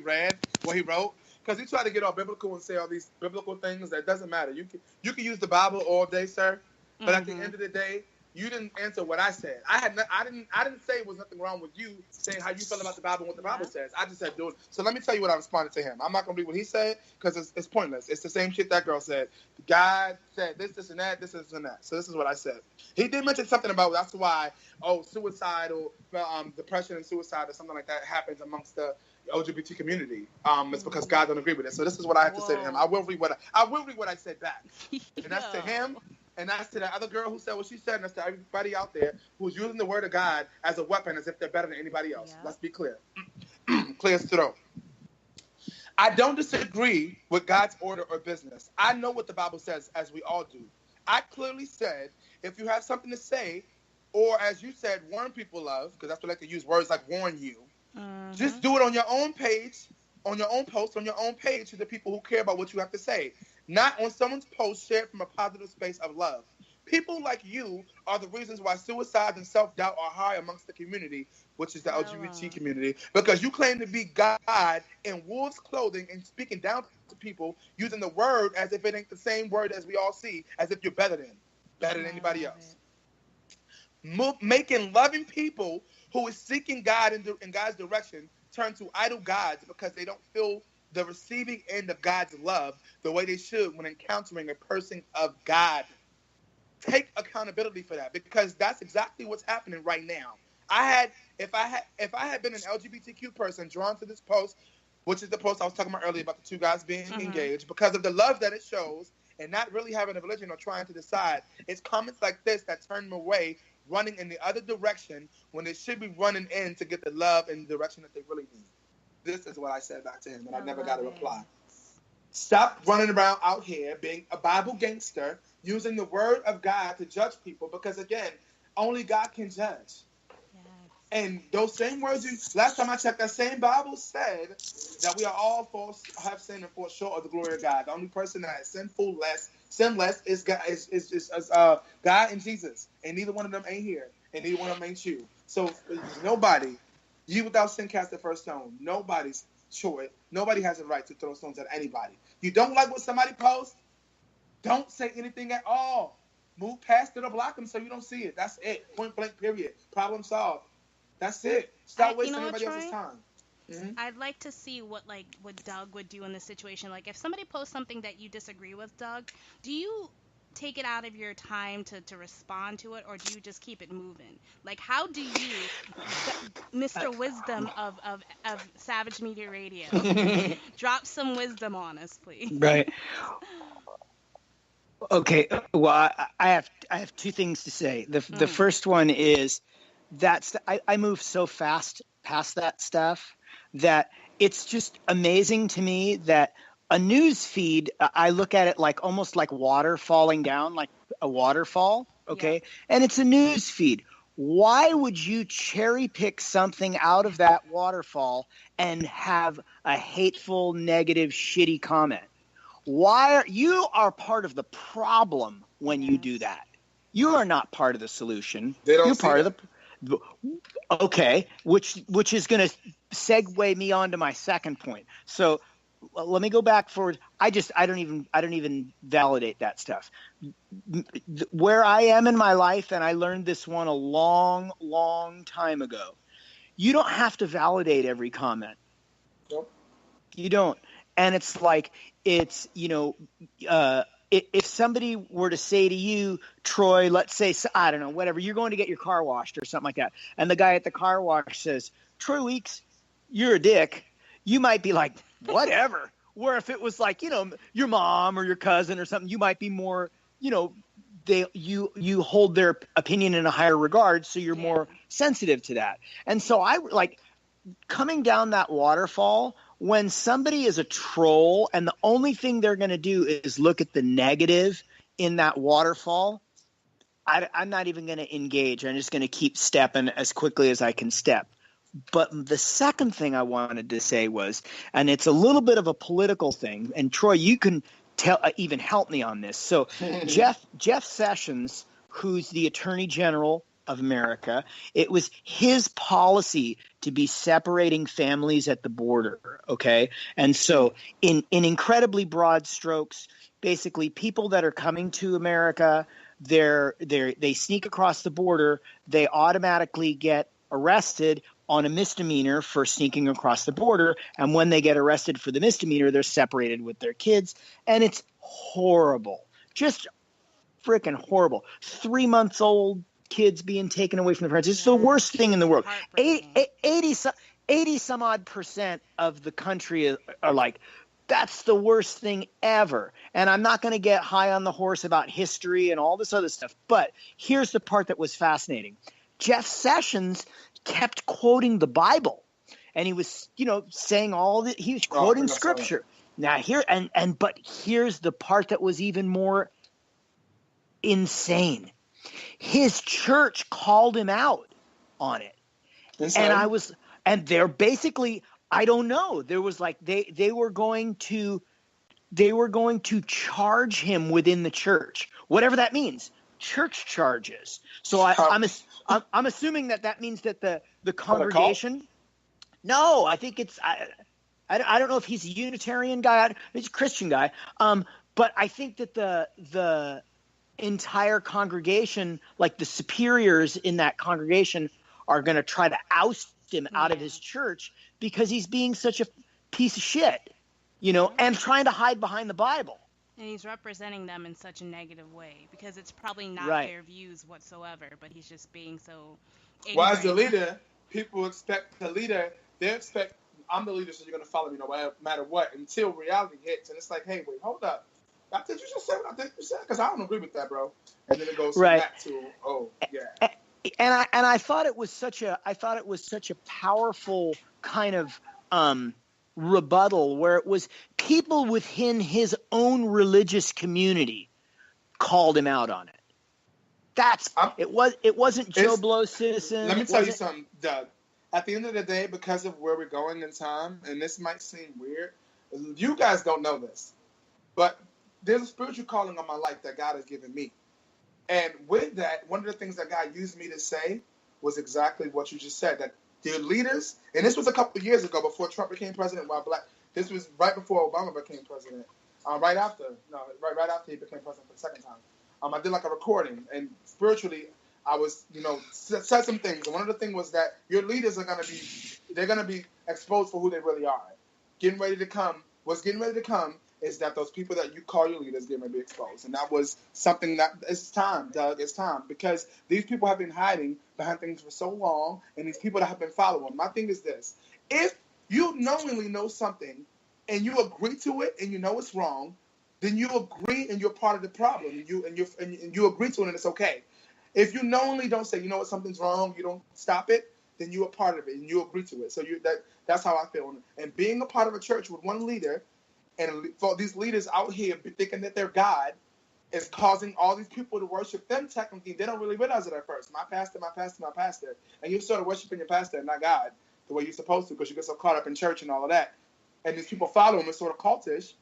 he wrote, because he tried to get all biblical and say all these biblical things. That doesn't matter. You can use the Bible all day, sir. But at the end of the day, you didn't answer what I said. I didn't say it was nothing wrong with you saying how you feel about the Bible and what the Bible says. I just said do it. So let me tell you what I responded to him. I'm not going to read what he said because it's pointless. It's the same shit that girl said. God said this and that, this and that. So this is what I said. He did mention something about that's why suicide or depression and suicide or something like that happens amongst the LGBT community. It's because God don't agree with it. So this is what I have to say to him. I will read what I said back. And that's to him. And that's to that other girl who said what she said, and that's to everybody out there who's using the word of God as a weapon as if they're better than anybody else. Yeah. Let's be clear. Clear as throat. I don't disagree with God's order or business. I know what the Bible says, as we all do. I clearly said, if you have something to say, or as you said, warn people of, because that's what I like to use words like warn you, just do it on your own page, on your own post, on your own page to the people who care about what you have to say. Not on someone's post shared from a positive space of love. People like you are the reasons why suicide and self-doubt are high amongst the community, which is the LGBT community, because you claim to be God in wolf's clothing and speaking down to people using the word as if it ain't the same word as we all see, as if you're better than anybody else. Making loving people who is seeking God in God's direction turn to idol gods because they don't feel the receiving end of God's love the way they should when encountering a person of God. Take accountability for that, because that's exactly what's happening right now. If I had been an LGBTQ person drawn to this post, which is the post I was talking about earlier about the two guys being engaged, because of the love that it shows and not really having a religion or trying to decide, it's comments like this that turn them away, running in the other direction when they should be running in to get the love and the direction that they really need. This is what I said back to him, and I never got a reply. Stop running around out here being a Bible gangster, using the word of God to judge people, because, again, only God can judge. Yes. And those same words, last time I checked, that same Bible said that we are all have sinned and fall short of the glory of God. The only person that is sinless is God, God and Jesus. And neither one of them ain't here, and neither one of them ain't you. So nobody... You without sin cast the first stone. Nobody's sure. Nobody has a right to throw stones at anybody. You don't like what somebody posts? Don't say anything at all. Move past it or block them so you don't see it. That's it. Point blank, period. Problem solved. That's it. Stop wasting anybody else's time. Mm-hmm. I'd like to see what Doug would do in this situation. Like, if somebody posts something that you disagree with, Doug, do you take it out of your time to respond to it, or do you just keep it moving? Like, how do you, Mr. Wisdom of Savage Media Radio, drop some wisdom on us, please? Right. Okay. Well, I have two things to say. The first one is I move so fast past that stuff that it's just amazing to me that a news feed, I look at it like almost like water falling down, like a waterfall, okay? Yeah. And it's a news feed. Why would you cherry pick something out of that waterfall and have a hateful, negative, shitty comment? You are part of the problem when you do that. You are not part of the solution. You're part of the okay, which is going to segue me on to my second point. So let me go back forward. I don't even validate that stuff. Where I am in my life, and I learned this one a long, long time ago, you don't have to validate every comment. Nope. You don't. And it's like, it's if somebody were to say to you, Troy, let's say, I don't know, whatever, you're going to get your car washed or something like that, and the guy at the car wash says, Troy Weeks, you're a dick, you might be like, whatever. Where if it was like, your mom or your cousin or something, you might be more, you hold their opinion in a higher regard, so you're more sensitive to that. And so I like coming down that waterfall when somebody is a troll and the only thing they're going to do is look at the negative in that waterfall. I'm not even going to engage. I'm just going to keep stepping as quickly as I can step. But the second thing I wanted to say was, and it's a little bit of a political thing, and Troy, you can even help me on this. So Jeff Sessions, who's the Attorney General of America, it was his policy to be separating families at the border, okay? And so in incredibly broad strokes, basically people that are coming to America, they sneak across the border, they automatically get arrested on a misdemeanor for sneaking across the border, and when they get arrested for the misdemeanor, they're separated with their kids, and it's horrible. Just freaking horrible. 3 months old kids being taken away from their parents. It's the worst thing in the world. 80 some odd % of the country are like, that's the worst thing ever. And I'm not going to get high on the horse about history and all this other stuff, but here's the part that was fascinating. Jeff Sessions kept quoting the Bible, and he was, saying all that. He was quoting scripture. Now but here's the part that was even more insane. His church called him out on it. Insane. And they're basically, I don't know. There was like they were going to charge him within the church, whatever that means. Church charges. So I'm assuming that means that the congregation. No, I think it's I don't know if he's a Unitarian guy. He's a Christian guy. But I think that the entire congregation, like the superiors in that congregation, are going to try to oust him out of his church because he's being such a piece of shit, and trying to hide behind the Bible. And he's representing them in such a negative way because it's probably not their views whatsoever, but he's just being so ignorant. Well, as the leader, people expect the leader, they expect, I'm the leader, so you're going to follow me no matter what, until reality hits. And it's like, hey, wait, hold up. Did you just say what I think you said? Because I don't agree with that, bro. And then it goes back to, And I thought it was such a powerful kind of rebuttal where it was people within his own religious community called him out on it. It wasn't Joe Blow citizen. Let me tell you something, Doug. At the end of the day, because of where we're going in time, and this might seem weird, you guys don't know this, but there's a spiritual calling on my life that God has given me. And with that, one of the things that God used me to say was exactly what you just said, that the leaders, and this was a couple of years ago before Trump became president, this was right before Obama became president, right after he became president for the second time. I did like a recording, and spiritually, I was, said some things. And one of the things was that your leaders are they're going to be exposed for who they really are. What's getting ready to come is that those people that you call your leaders getting ready to be exposed. And that was something that it's time, Doug, it's time. Because these people have been hiding behind things for so long, and these people that have been following. My thing is this. If you knowingly know something and you agree to it and you know it's wrong, then you agree and you're part of the problem. And you agree to it and it's okay. If you knowingly don't say, something's wrong, you don't stop it, then you're a part of it and you agree to it. So that's how I feel. And being a part of a church with one leader, and for these leaders out here thinking that they're God, is causing all these people to worship them technically. They don't really realize it at first. My pastor. And you sort of worshiping your pastor and not God the way you're supposed to because you get so caught up in church and all of that. And these people follow him. It's sort of cultish.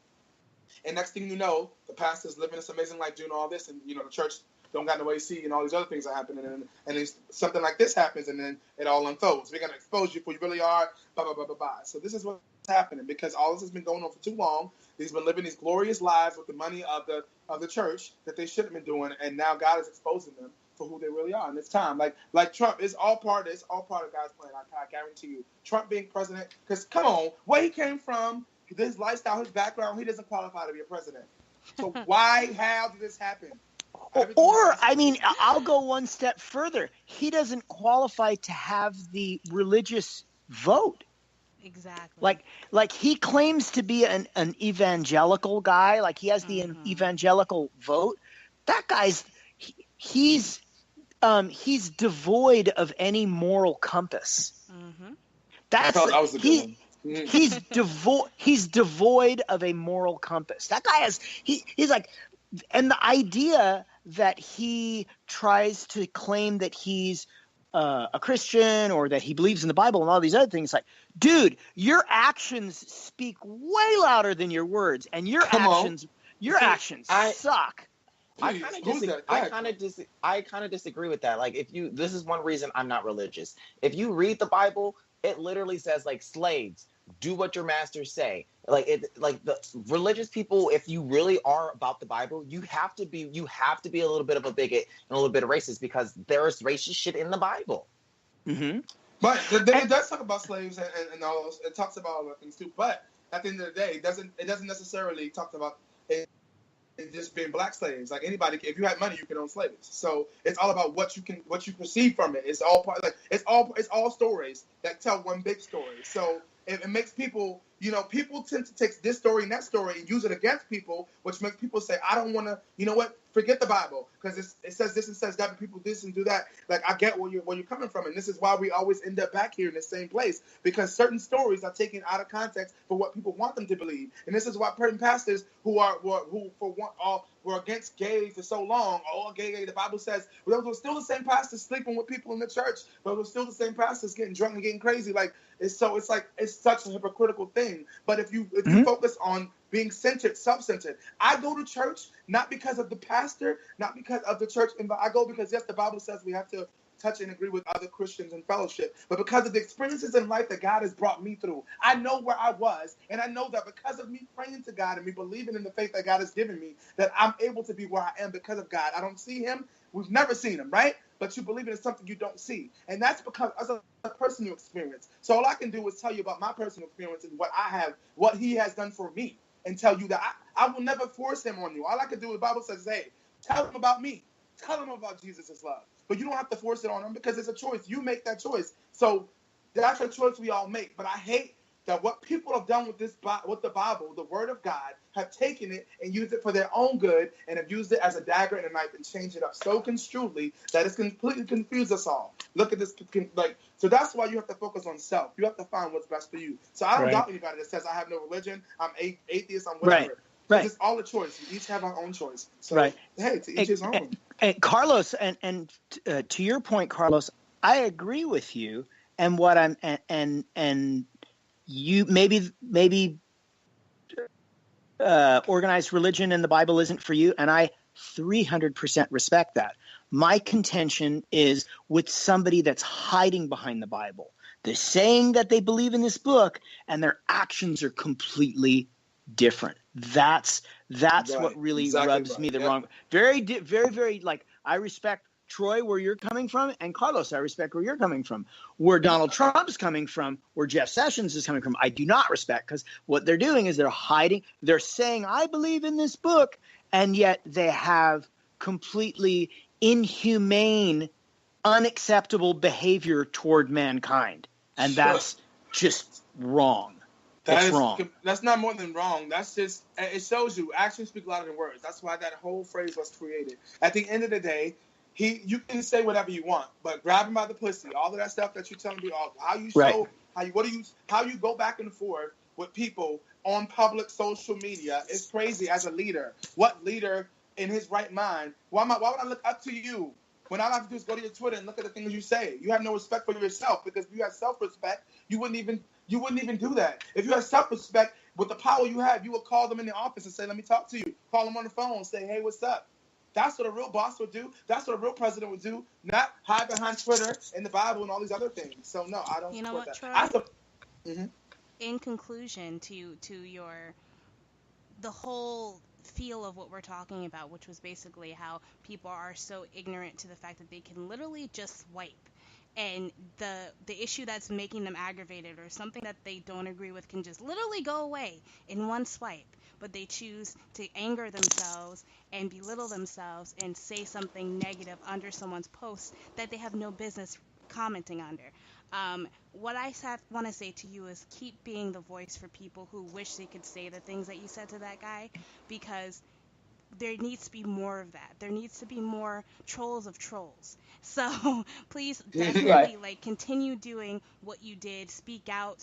And next thing you know, the pastor's living this amazing life doing all this. And, the church don't got no AC and all these other things are happening. And something like this happens and then it all unfolds. We're going to expose you for who you really are, blah, blah, blah, blah, blah. So this is what's happening because all this has been going on for too long. They've been living these glorious lives with the money of the church that they shouldn't have been doing. And now God is exposing them for who they really are. And it's time. Like Trump, it's all part of God's plan. I guarantee you. Trump being president, because come on, where he came from, his lifestyle, his background, he doesn't qualify to be a president. So how did this happen? Or, I mean, I'll go one step further. He doesn't qualify to have the religious vote. Exactly. Like he claims to be an evangelical guy. Like he has the evangelical vote. That guy's he's devoid of any moral compass. Mm-hmm. He's devoid of a moral compass. That guy he's like, and the idea that he tries to claim that he's a Christian or that he believes in the Bible and all these other things, like, dude, your actions speak way louder than your words, and your actions suck. I kind of disagree with that. Like, this is one reason I'm not religious. If you read the Bible, it literally says, like, slaves, do what your masters say. Like the religious people, if you really are about the Bible, you have to be a little bit of a bigot and a little bit of racist, because there's racist shit in the Bible. Mm-hmm. But it does talk about slaves and all those. It talks about other things too. But at the end of the day, it doesn't necessarily talk about it just being black slaves. Like anybody, if you had money, you can own slaves. So it's all about what you perceive from it. It's all part, like it's all stories that tell one big story. So it makes people, people tend to take this story and that story and use it against people, which makes people say, I don't want to, forget the Bible because it says this and says that, but people do this and do that. Like, I get where you're coming from, and this is why we always end up back here in the same place, because certain stories are taken out of context for what people want them to believe. And this is why certain pastors who were against gay for so long, gay, the Bible says, well, those were still the same pastors sleeping with people in the church, but it was still the same pastors getting drunk and getting crazy. Like, it's such a hypocritical thing. But if you focus on being centered, self-centered. I go to church not because of the pastor, not because of the church. I go because, yes, the Bible says we have to touch and agree with other Christians in fellowship, but because of the experiences in life that God has brought me through. I know where I was, and I know that because of me praying to God and me believing in the faith that God has given me, that I'm able to be where I am because of God. I don't see him. We've never seen him, right? But you believe in something you don't see. And that's because of a personal experience. So all I can do is tell you about my personal experience and what he has done for me, and tell you that I will never force him on you. All I can do, the Bible says, hey, tell him about me. Tell him about Jesus' love. But you don't have to force it on him because it's a choice. You make that choice. So that's a choice we all make. But I hate that what people have done with the Bible, the Word of God, have taken it and used it for their own good, and have used it as a dagger and a knife and changed it up so construedly that it's completely confused us all. Look at this, so that's why you have to focus on self. You have to find what's best for you. So I don't doubt anybody that says I have no religion, I'm atheist, I'm whatever. Right. It's all a choice. We each have our own choice. So hey, to each his own. And Carlos, and to your point, Carlos, I agree with you. And what I'm and you maybe organized religion and the Bible isn't for you, and I 300% respect that. My contention is with somebody that's hiding behind the Bible. They're saying that they believe in this book, and their actions are completely different. That's what really rubs me the wrong. Very, very, very, like, I respect Troy where you're coming from, and Carlos, I respect where you're coming from. Where Donald Trump's coming from, where Jeff Sessions is coming from, I do not respect, because what they're doing is they're hiding. They're saying, I believe in this book, and yet they have completely inhumane, unacceptable behavior toward mankind. And that's just wrong. That's wrong. That's not more than wrong. That's just, it shows you actions speak louder than words. That's why that whole phrase was created. At the end of the day, you can say whatever you want, but grab him by the pussy, all of that stuff that you're telling me, how you show, how you go back and forth with people on public social media is crazy. As a leader, what leader in his right mind? Why would I look up to you when all I have to do is go to your Twitter and look at the things you say? You have no respect for yourself, because if you had self-respect, you wouldn't even do that. If you had self-respect, with the power you have, you would call them in the office and say, let me talk to you. Call them on the phone, say, hey, what's up? That's what a real boss would do. That's what a real president would do, not hide behind Twitter and the Bible and all these other things. So, no, I don't support that. Troy? In conclusion to the whole feel of what we're talking about, which was basically how people are so ignorant to the fact that they can literally just swipe and the issue that's making them aggravated or something that they don't agree with can just literally go away in one swipe, but they choose to anger themselves and belittle themselves and say something negative under someone's post that they have no business commenting under. What I want to say to you is keep being the voice for people who wish they could say the things that you said to that guy, because there needs to be more of that. There needs to be more trolls of trolls. So please definitely like continue doing what you did. Speak out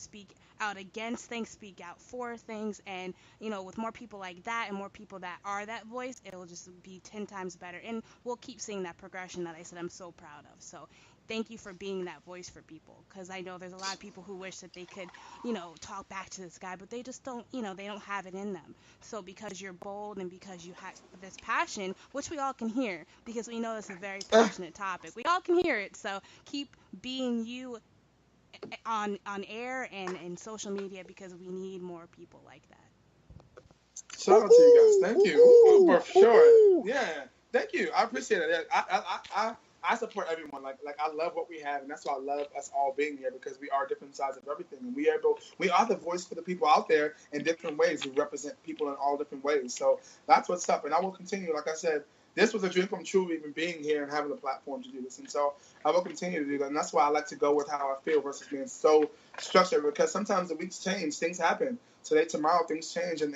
against things, speak out for things, and with more people like that and more people that are that voice, it'll just be 10 times better. And we'll keep seeing that progression that I said I'm so proud of. So thank you for being that voice for people, because I know there's a lot of people who wish that they could, talk back to this guy, but they just don't, they don't have it in them. So because you're bold and because you have this passion, which we all can hear, because we know this is a very passionate topic, we all can hear it. So keep being you on air and in social media, because we need more people like that. Shout out to you guys. Thank you. For sure. Yeah. Thank you. I appreciate it. I support everyone. Like I love what we have, and that's why I love us all being here, because we are different sides of everything, and we are the voice for the people out there in different ways. We represent people in all different ways. So that's what's up, and I will continue. Like I said, this was a dream come true, even being here and having a platform to do this, and so I will continue to do that. And that's why I like to go with how I feel versus being so structured, because sometimes the weeks change, things happen. Today, tomorrow, things change, and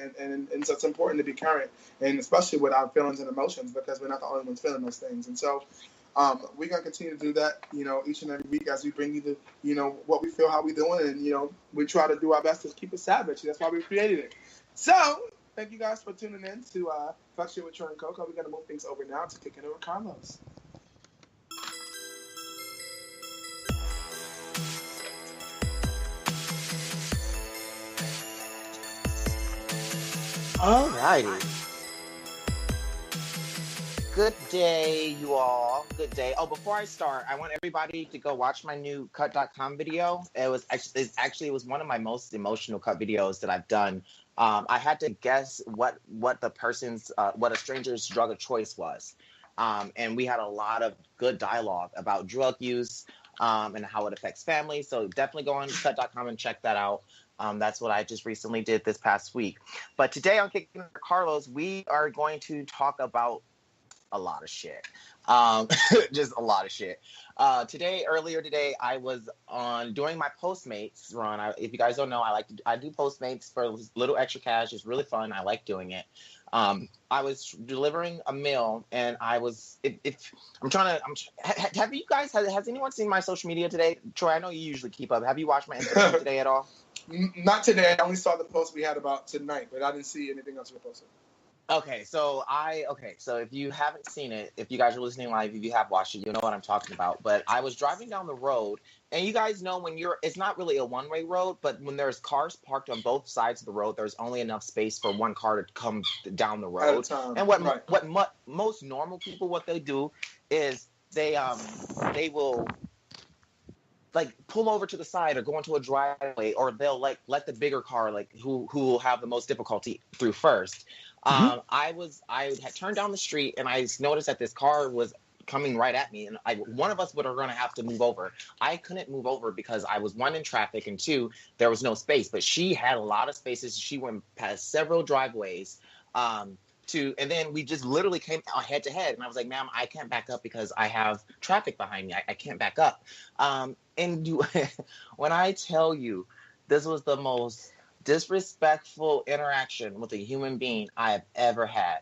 so it's important to be current, and especially with our feelings and emotions, because we're not the only ones feeling those things. And so we're going to continue to do that, each and every week as we bring you the, what we feel, how we doing, and, we try to do our best to keep it savage. That's why we created it. So thank you guys for tuning in to Fuck Shit with Troy and Coco. We're going to move things over now to kick it over Carlos. Alrighty. Good day, you all. Good day. Oh, before I start, I want everybody to go watch my new cut.com video. It was one of my most emotional cut videos that I've done. I had to guess what a stranger's drug of choice was. And we had a lot of good dialogue about drug use and how it affects families. So definitely go on cut.com and check that out. That's what I just recently did this past week. But today on Kicking It Carlos, we are going to talk about a lot of shit. Just a lot of shit. Earlier today, I was doing my Postmates run. If you guys don't know, I do Postmates for a little extra cash. It's really fun. I like doing it. I was delivering a meal, and has anyone seen my social media today? Troy, I know you usually keep up. Have you watched my Instagram today at all? Not today. I only saw the post we had about tonight, but I didn't see anything else you posted. So if you haven't seen it, if you guys are listening live, if you have watched it, you know what I'm talking about. But I was driving down the road, and you guys know it's not really a one-way road, but when there's cars parked on both sides of the road, there's only enough space for one car to come down the road. And what most normal people, what they do is they will like pull over to the side or go into a driveway, or they'll like let the bigger car, like who will have the most difficulty through first. I had turned down the street, and I noticed that this car was coming right at me, and one of us were going to have to move over. I couldn't move over because I was, one, in traffic, and two, there was no space. But she had a lot of spaces. She went past several driveways, and then we just literally came head to head, and I was like, "Ma'am, I can't back up because I have traffic behind me. I can't back up." When I tell you, this was the most disrespectful interaction with a human being I have ever had.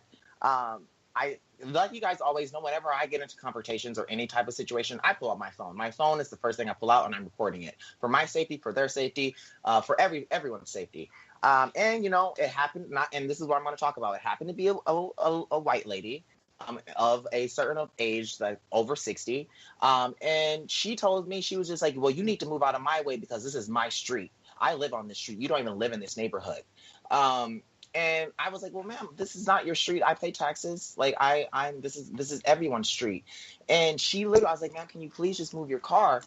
Like you guys always know, whenever I get into confrontations or any type of situation, I pull out my phone. My phone is the first thing I pull out, and I'm recording it for my safety, for their safety, for everyone's safety. It happened, and this is what I'm going to talk about. It happened to be a white lady of a certain age, like over 60. And she told me, she was just like, "Well, you need to move out of my way because this is my street. I live on this street. You don't even live in this neighborhood." And I was like, "Well, ma'am, this is not your street. I pay taxes. Like this is everyone's street." And she literally, I was like, "Ma'am, can you please just move your car?"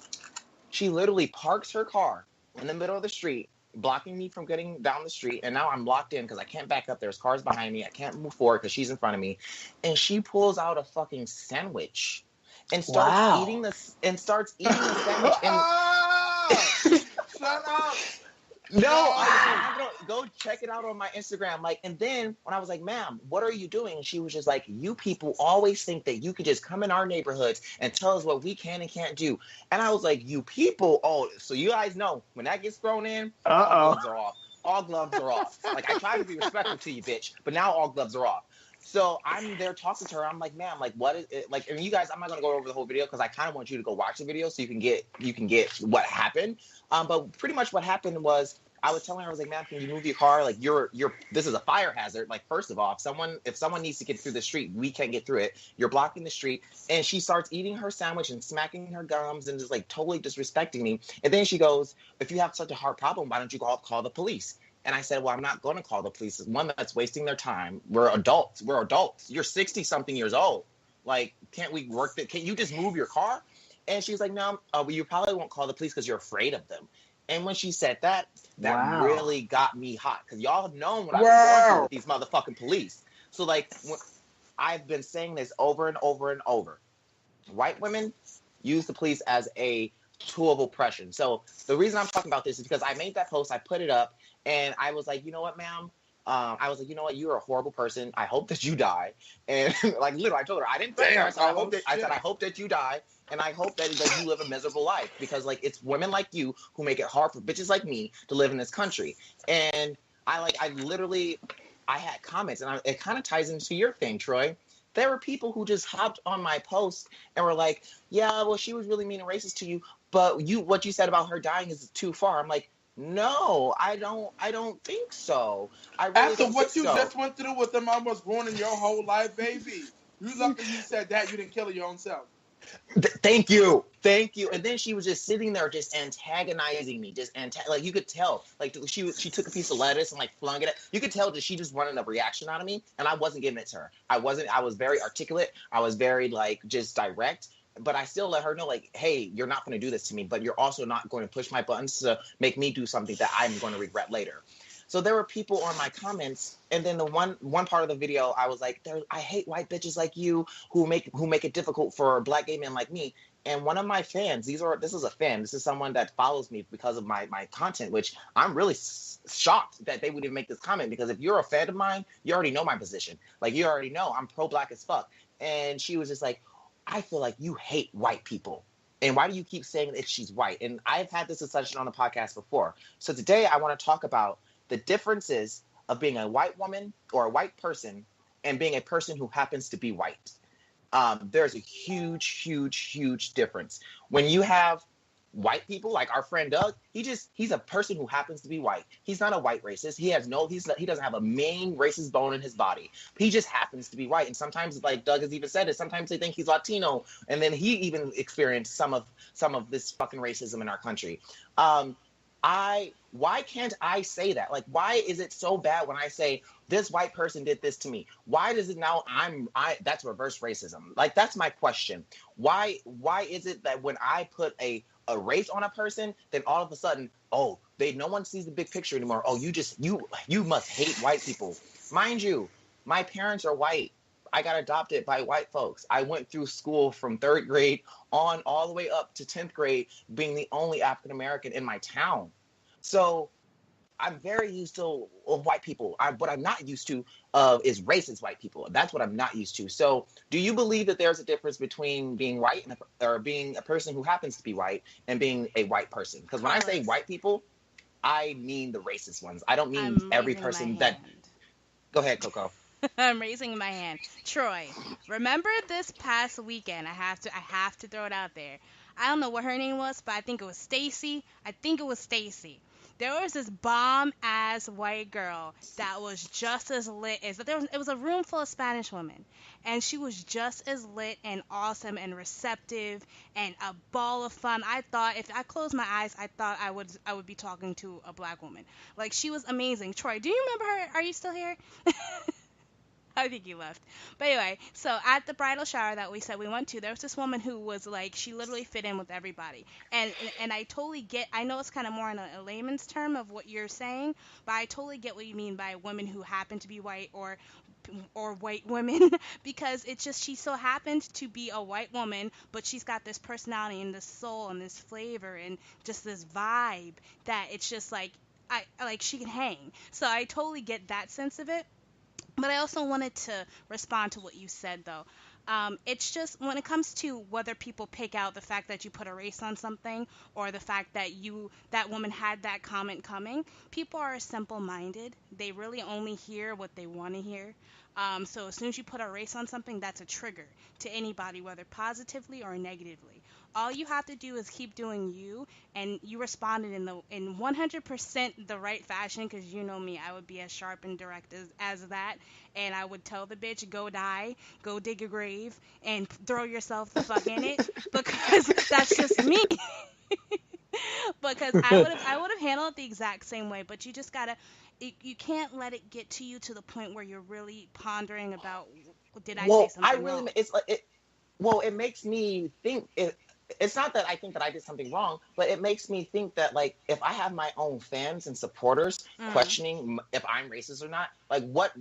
She literally parks her car in the middle of the street, blocking me from getting down the street. And now I'm locked in because I can't back up. There's cars behind me. I can't move forward because she's in front of me. And she pulls out a fucking sandwich and starts eating the sandwich. And shut up. No, go check it out on my Instagram. Like, and then when I was like, ma'am, what are you doing? And she was just like, you people always think that you could just come in our neighborhoods and tell us what we can and can't do. And I was like, you people, so you guys know when that gets thrown in, all gloves are off. All gloves are off. Like, I tried to be respectful to you, bitch, but now all gloves are off. So I'm there talking to her. I'm like, ma'am, like, what is it? Like, and you guys, I'm not gonna go over the whole video because I kind of want you to go watch the video so you can get what happened. But pretty much what happened was I was telling her, I was like, ma'am, can you move your car? Like, this is a fire hazard. Like, first of all, if someone needs to get through the street, we can't get through it. You're blocking the street. And she starts eating her sandwich and smacking her gums and just like totally disrespecting me. And then she goes, if you have such a hard problem, why don't you call the police? And I said, well, I'm not going to call the police. One, that's wasting their time. We're adults. You're 60-something years old. Like, can't we work that? Can you just move your car? And she's like, no, well, you probably won't call the police because you're afraid of them. And when she said that really got me hot. Because y'all have known what I've been going through with these motherfucking police. So, like, I've been saying this over and over and over. White women use the police as a tool of oppression. So the reason I'm talking about this is because I made that post, I put it up, and I was like, you know what, ma'am? I was like, you know what? You're a horrible person. I hope that you die. And like, literally, I told her, I didn't tell her. I said, I hope that you die. And I hope that you live a miserable life because, like, it's women like you who make it hard for bitches like me to live in this country. And I had comments, and it kind of ties into your thing, Troy. There were people who just hopped on my post and were like, yeah, well, she was really mean and racist to you, but what you said about her dying is too far. I'm like, no, I don't think so. I really After don't what think you so. just went through with them almost ruining your whole life, baby. You lucky you said that. You didn't kill your own self. Thank you. And then she was just sitting there, just antagonizing me, like you could tell, like she took a piece of lettuce and like flung it. You could tell that she just wanted a reaction out of me, and I wasn't giving it to her. I was very articulate. I was very like just direct, but I still let her know, like, hey, you're not going to do this to me, but you're also not going to push my buttons to make me do something that I'm going to regret later. So there were people on my comments, and then the one part of the video, I was like, I hate white bitches like you who make it difficult for black gay men like me. And one of my fans, this is a fan, this is someone that follows me because of my content, which I'm really shocked that they would even make this comment, because if you're a fan of mine, you already know my position. Like, you already know I'm pro-black as fuck. And she was just like, I feel like you hate white people. And why do you keep saying that she's white? And I've had this discussion on the podcast before. So today I want to talk about the differences of being a white woman or a white person and being a person who happens to be white. There's a huge, huge, huge difference. When you have white people, like our friend Doug, he's a person who happens to be white. He's not a white racist. He doesn't have a main racist bone in his body. He just happens to be white. And sometimes, like Doug has even said it, sometimes they think he's Latino. And then he even experienced some of this fucking racism in our country. Why can't I say that? Like, why is it so bad when I say this white person did this to me? Why does it now that's reverse racism? Like, that's my question. Why is it that when I put a race on a person, then all of a sudden, no one sees the big picture anymore. Oh, you must hate white people. Mind you, my parents are white. I got adopted by white folks. I went through school from 3rd grade on all the way up to 10th grade, being the only African American in my town. So I'm very used to white people. What I'm not used to is racist white people. That's what I'm not used to. So do you believe that there's a difference between being white or being a person who happens to be white and being a white person? Because when I say white people, I mean the racist ones. I don't mean every person that... Go ahead, Coco. I'm raising my hand. Troy, remember this past weekend? I have to throw it out there. I don't know what her name was, but I think it was Stacy. There was this bomb-ass white girl that was just as lit as... It was a room full of Spanish women, and she was just as lit and awesome and receptive and a ball of fun. I thought, if I closed my eyes, I thought I would be talking to a black woman. Like, she was amazing. Troy, do you remember her? Are you still here? I think he left. But anyway, so at the bridal shower that we said we went to, there was this woman who was like, she literally fit in with everybody. And I totally get, I know it's kind of more in a layman's term of what you're saying, but I totally get what you mean by women who happen to be white or white women because it's just she so happened to be a white woman, but she's got this personality and this soul and this flavor and just this vibe that it's just like she can hang. So I totally get that sense of it. But I also wanted to respond to what you said, though. It's just when it comes to whether people pick out the fact that you put a race on something or the fact that that woman had that comment coming, people are simple-minded. They really only hear what they want to hear. So as soon as you put a race on something, that's a trigger to anybody, whether positively or negatively. All you have to do is keep doing you, and you responded in 100% the right fashion, because you know me, I would be as sharp and direct as that, and I would tell the bitch, go die, go dig a grave, and throw yourself the fuck in it, because that's just me. Because I would have handled it the exact same way, but you just gotta, you can't let it get to you to the point where you're really pondering about, did I say something wrong? It's like it. Well, it makes me think it's not that I think that I did something wrong, but it makes me think that, like, if I have my own fans and supporters questioning if I'm racist or not, like, what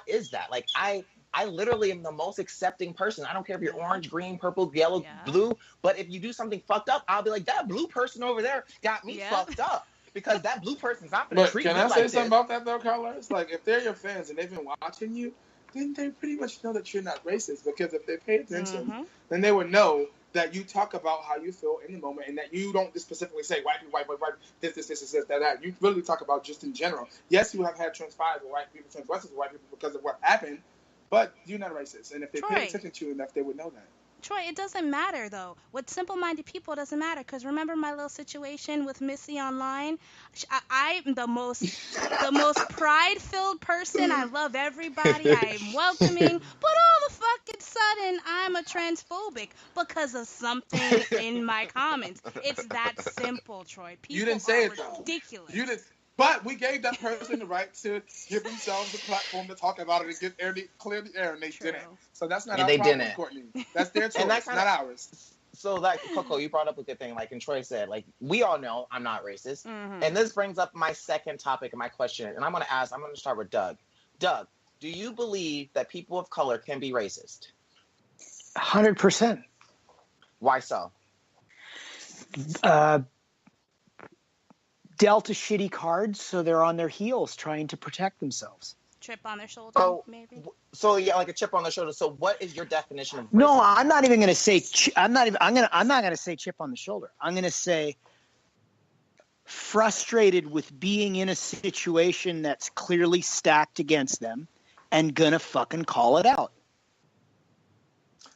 is that? Like, I literally am the most accepting person. I don't care if you're orange, green, purple, yellow, blue, but if you do something fucked up, I'll be like, that blue person over there got me fucked up. Because that blue person's not going to treat me like this. Can I say something about that, though, Carlos? Like, if they're your fans and they've been watching you, then they pretty much know that you're not racist. Because if they pay attention, then they would know that you talk about how you feel in the moment and that you don't just specifically say white people, white, this, that. You really talk about just in general. Yes, you have had transpires with white people, transgressors with white people because of what happened, but you're not racist. And if they pay attention to you enough, they would know that. Troy, it doesn't matter, though. With simple-minded people, it doesn't matter. Because remember my little situation with Missy online? I'm the most pride-filled person. I love everybody. I'm welcoming. But all of a fucking sudden, I'm a transphobic because of something in my comments. It's that simple, Troy. People you didn't say are it, though. ridiculous. You didn't. But we gave that person the right to give themselves the platform to talk about it and clear the air, and they didn't. So that's not our problem, Courtney. That's their choice, not ours. So, like, Coco, you brought up a good thing. Like, and Troy said, like, we all know I'm not racist. And this brings up my second topic and my question. And I'm going to start with Doug. Doug, do you believe that people of color can be racist? 100%. Why so? Dealt a shitty cards, so they're on their heels trying to protect themselves. Chip on their shoulder, maybe. So yeah, like a chip on the shoulder. So what is your definition of racism? No, I'm not even going to say. I'm not going to say chip on the shoulder. I'm going to say frustrated with being in a situation that's clearly stacked against them, and gonna fucking call it out.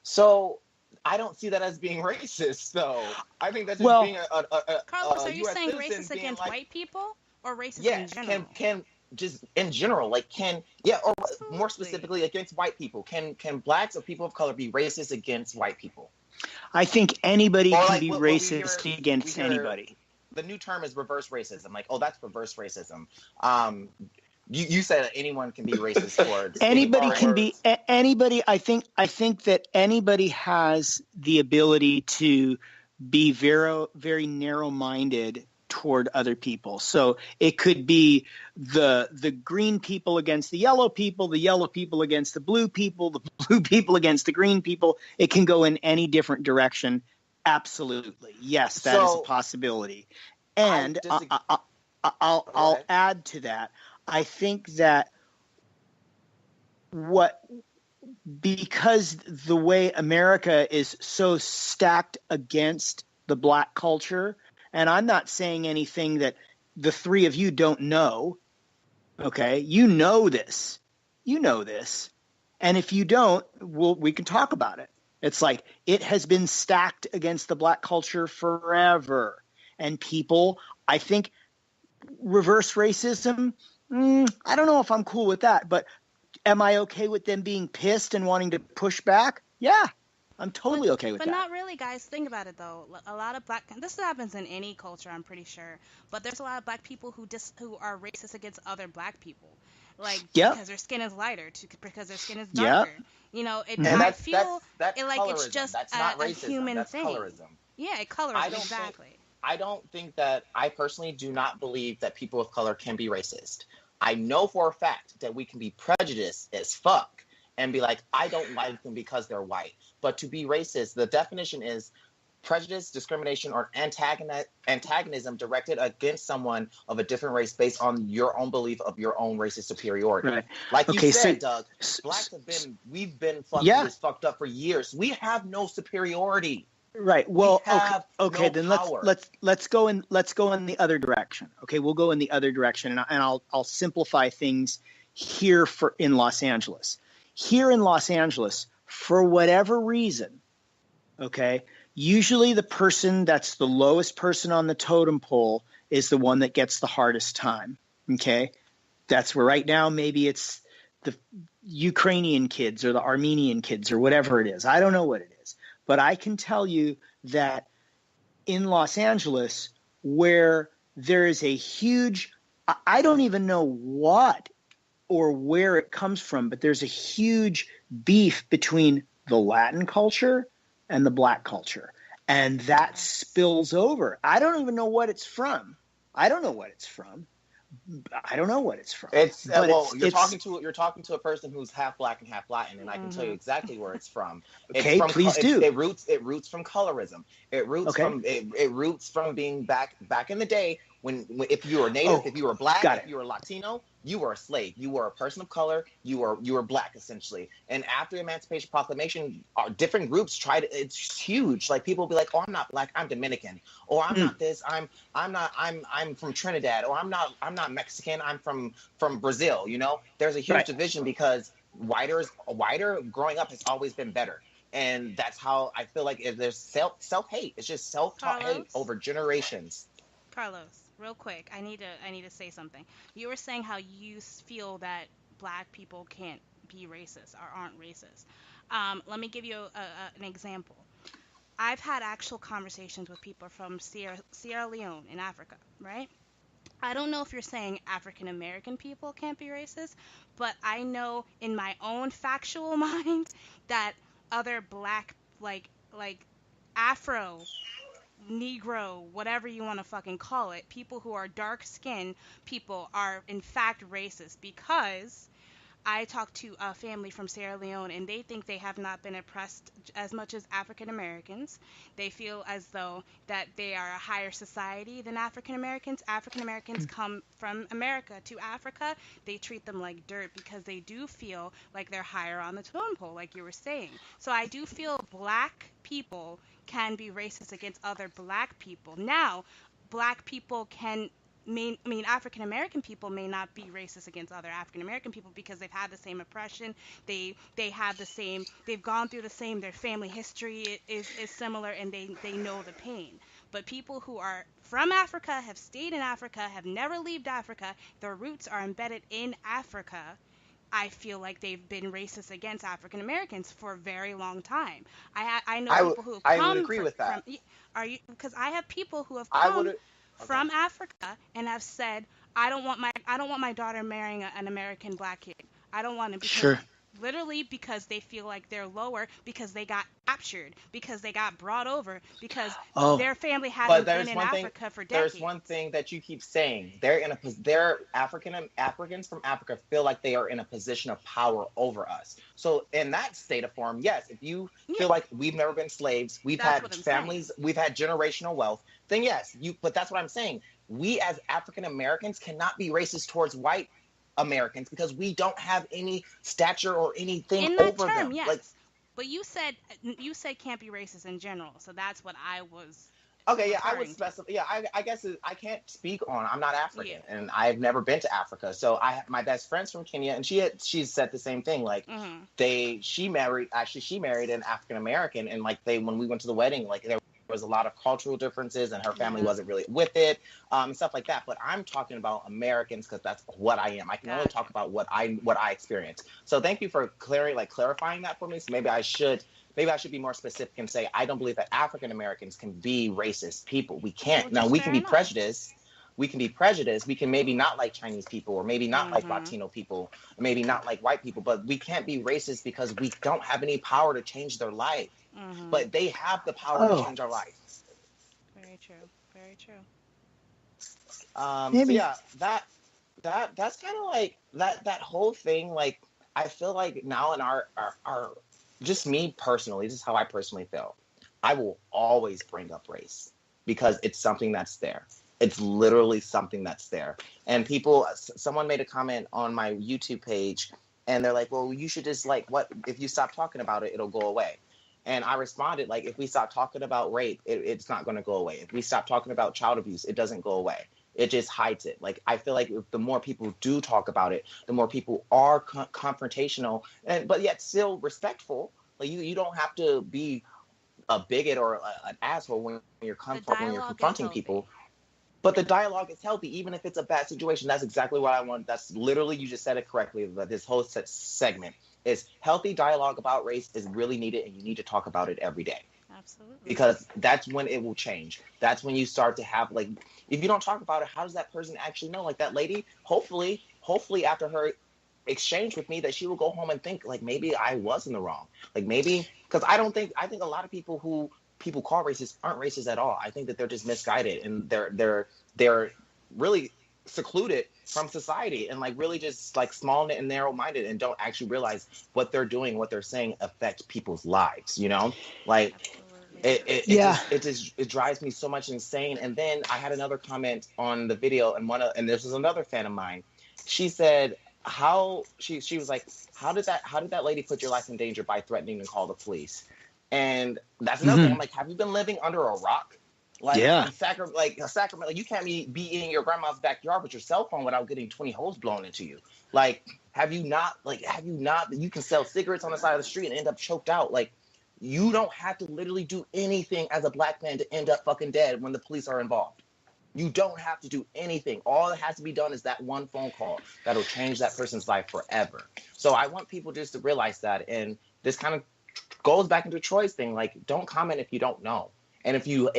So I don't see that as being racist, though. I think that's just being a Carlos, are you US saying racist against white people or racist in general? Yeah, can just in general, like or more specifically against white people. Can blacks or people of color be racist against white people? I think anybody can be racist against anybody. The new term is reverse racism. Like, oh, that's reverse racism. You said that anyone can be racist towards anybody. Can be anybody. I think that anybody has the ability to be very, very narrow-minded toward other people. So it could be the green people against the yellow people against the blue people against the green people. It can go in any different direction. Absolutely, yes, that is a possibility. And I'll add to that. I think that because the way America is so stacked against the black culture, and I'm not saying anything that the three of you don't know, okay? You know this. And if you don't, we can talk about it. It's like it has been stacked against the black culture forever. And people, I think, reverse racism, I don't know if I'm cool with that, but am I okay with them being pissed and wanting to push back? Yeah, I'm totally okay with that. But not really, guys. Think about it, though. A lot of this happens in any culture, I'm pretty sure, but there's a lot of black people who are racist against other black people. like Yep. because their skin is lighter, because their skin is darker. Yep. You know, it, And I that's feel that's it like colorism. it's just That's a, not a racism. human That's thing. colorism. Yeah, colorism, exactly. I don't think that, I personally do not believe that people of color can be racist. I know for a fact that we can be prejudiced as fuck and be like, I don't like them because they're white. But to be racist, the definition is prejudice, discrimination, or antagonism directed against someone of a different race based on your own belief of your own racist superiority. Right. Like you Okay, said, so- Doug, blacks we've been Yeah. fucked up for years. We have no superiority. Right. Well, okay. no Then power. let's go in the other direction. Okay, we'll go in the other direction, and I'll simplify things here in Los Angeles. Here in Los Angeles, for whatever reason, okay, usually the person that's the lowest person on the totem pole is the one that gets the hardest time. Okay, that's where right now maybe it's the Ukrainian kids or the Armenian kids or whatever it is. I don't know what it is. But I can tell you that in Los Angeles, where there is a huge, I don't even know what or where it comes from, but there's a huge beef between the Latin culture and the black culture. And that spills over. I don't even know what it's from. It's But you're talking to a person who's half black and half Latin, and I can tell you exactly where it's from. Okay, please do. It roots from colorism. It roots from being back in the day when if you were native, if you were black, if you were Latino, you were a slave. You were a person of color. You were black essentially. And after the Emancipation Proclamation, different groups tried. It's huge. Like people will be like, "Oh, I'm not black. I'm Dominican." Or I'm not this. I'm from Trinidad. Or I'm not Mexican. I'm from Brazil. You know, there's a huge division because whiter growing up has always been better. And that's how I feel like if there's self-hate. It's just self-taught hate over generations. Carlos, real quick, I need to say something. You were saying how you feel that black people can't be racist or aren't racist. Let me give you an example. I've had actual conversations with people from Sierra Leone in Africa, right? I don't know if you're saying African American people can't be racist, but I know in my own factual mind that other black, like Afro, Negro, whatever you want to fucking call it, people who are dark-skinned people are in fact racist, because I talked to a family from Sierra Leone and they think they have not been oppressed as much as African Americans. They feel as though that they are a higher society than African Americans. African Americans come from America to Africa. They treat them like dirt because they do feel like they're higher on the totem pole, like you were saying. So I do feel black people can be racist against other black people. Now, black people African American people may not be racist against other African American people because they've had the same oppression. They've gone through the same. Their family history is similar, and they know the pain. But people who are from Africa, have stayed in Africa, have never left Africa, their roots are embedded in Africa, I feel like they've been racist against African Americans for a very long time. I know people who have come. I would agree with that. Are you? Because I have people who have come from Africa and have said, I don't want my daughter marrying an American black kid. I don't want to. Literally because they feel like they're lower, because they got captured, because they got brought over, because their family hasn't been in Africa for decades. There's one thing that you keep saying. Africans from Africa feel like they are in a position of power over us. So in that state of form, yes, if you feel like we've never been slaves, we've had families, we've had generational wealth, then yes, but that's what I'm saying. We as African Americans cannot be racist towards white Americans because we don't have any stature or anything in that over term, them. Yes. But you said can't be racist in general, so that's what I was. Okay, yeah, I would specify. Yeah, I guess I can't speak on. I'm not African, and I've never been to Africa. So my best friend's from Kenya, and she said the same thing. Like she married an African American, and like when we went to the wedding, like there was a lot of cultural differences, and her family wasn't really with it, and stuff like that. But I'm talking about Americans because that's what I am. I can only talk about what I experienced. So thank you for clarifying that for me. So maybe I should be more specific and say I don't believe that African Americans can be racist people. We can't. Now we can be prejudiced. we can be prejudiced. We can maybe not like Chinese people, or maybe not like Latino people, or maybe not like white people, but we can't be racist because we don't have any power to change their life. But they have the power to change our life. Very true. Very true. So yeah, that's kind of like that whole thing. Like, I feel like now in our just me personally, this is how I personally feel. I will always bring up race because it's something that's there. It's literally something that's there. And someone made a comment on my YouTube page, and they're like, well, you should just like, what if you stop talking about it, it'll go away. And I responded, like, if we stop talking about rape, it's not going to go away. If we stop talking about child abuse, it doesn't go away. It just hides it. Like, I feel like if the more people do talk about it, the more people are confrontational, but yet still respectful. Like, you don't have to be a bigot or an asshole when you're confronting people. But the dialogue is healthy, even if it's a bad situation. That's exactly what I want. That's literally, you just said it correctly. That this whole segment is healthy dialogue about race is really needed, and you need to talk about it every day. Absolutely. Because that's when it will change. That's when you start to have, like, if you don't talk about it, how does that person actually know? Like, that lady, hopefully after her exchange with me, that she will go home and think, like, maybe I was in the wrong. Like, maybe, because I think a lot of people who people call racist aren't racist at all. I think that they're just misguided, and they're really secluded from society, and like really just like small and narrow-minded, and don't actually realize what they're doing, what they're saying affects people's lives, you know? Like, it drives me so much insane. And then I had another comment on the video, and this was another fan of mine. She said, she was like, how did that lady put your life in danger by threatening to call the police? And that's another thing. I'm like, have you been living under a rock? Like, Sacramento, you can't be in your grandma's backyard with your cell phone without getting 20 holes blown into you. Like, have you not, you can sell cigarettes on the side of the street and end up choked out. Like, you don't have to literally do anything as a black man to end up fucking dead when the police are involved. You don't have to do anything. All that has to be done is that one phone call that'll change that person's life forever. So I want people just to realize that. And this kind of goes back into Troy's thing. Like, don't comment if you don't know. And if you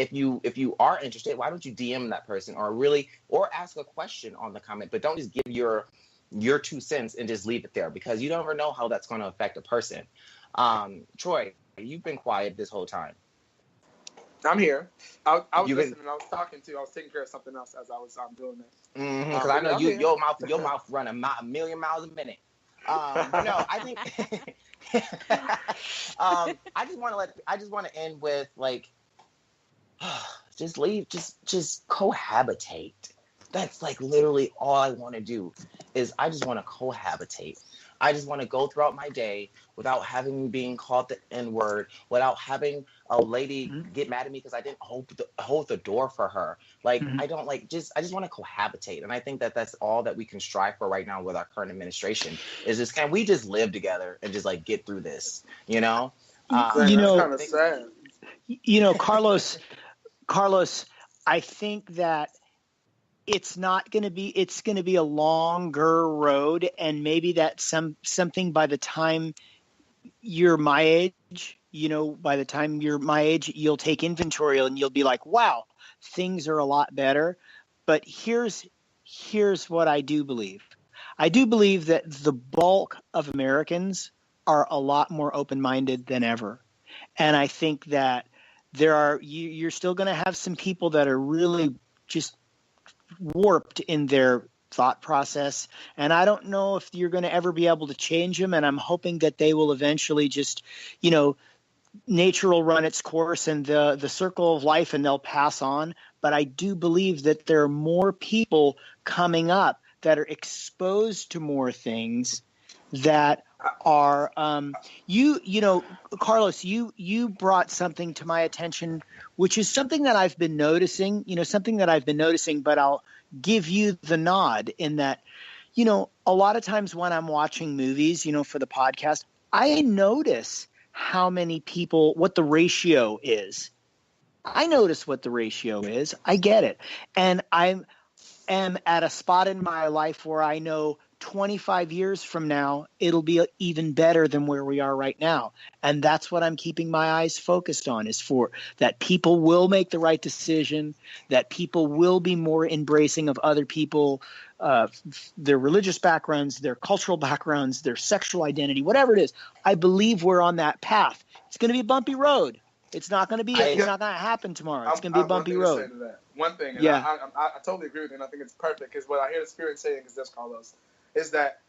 are interested, why don't you DM that person or ask a question on the comment, but don't just give your 2 cents and just leave it there, because you never know how that's going to affect a person. Troy, you've been quiet this whole time. I'm here. I was listening. I was taking care of something else as I was doing this. Because I know your mouth run a million miles a minute. But no, I think I just want to end with, like, just leave, just cohabitate. That's like literally all I want to do. Is I just want to cohabitate. I just want to go throughout my day without having being called the N-word, without having a lady get mad at me because I didn't hold the door for her. Like, I just want to cohabitate. And I think that that's all that we can strive for right now with our current administration, is just, can we just live together and just like get through this, you know? That's kind of sad. You know, Carlos, I think that it's going to be a longer road, and maybe that's something by the time you're my age, you'll take inventory and you'll be like, wow, things are a lot better. But here's what I do believe. I do believe that the bulk of Americans are a lot more open-minded than ever. And I think that you're still going to have some people that are really just warped in their thought process, and I don't know if you're going to ever be able to change them, and I'm hoping that they will eventually just, nature will run its course and the circle of life, and they'll pass on. But I do believe that there are more people coming up that are exposed to more things that are Carlos, you brought something to my attention, which is something that I've been noticing, but I'll give you the nod in that, a lot of times when I'm watching movies, for the podcast, I notice how many people, what the ratio is. I notice what the ratio is. I get it. And I am at a spot in my life where I know 25 years from now, it'll be even better than where we are right now. And that's what I'm keeping my eyes focused on, is for that people will make the right decision, that people will be more embracing of other people, their religious backgrounds, their cultural backgrounds, their sexual identity, whatever it is. I believe we're on that path. It's going to be a bumpy road. It's not going to be. It's not going to happen tomorrow. It's going to be a bumpy road. One thing, and I totally agree with you, and I think it's perfect. Is what I hear the Spirit saying is this, Carlos, is that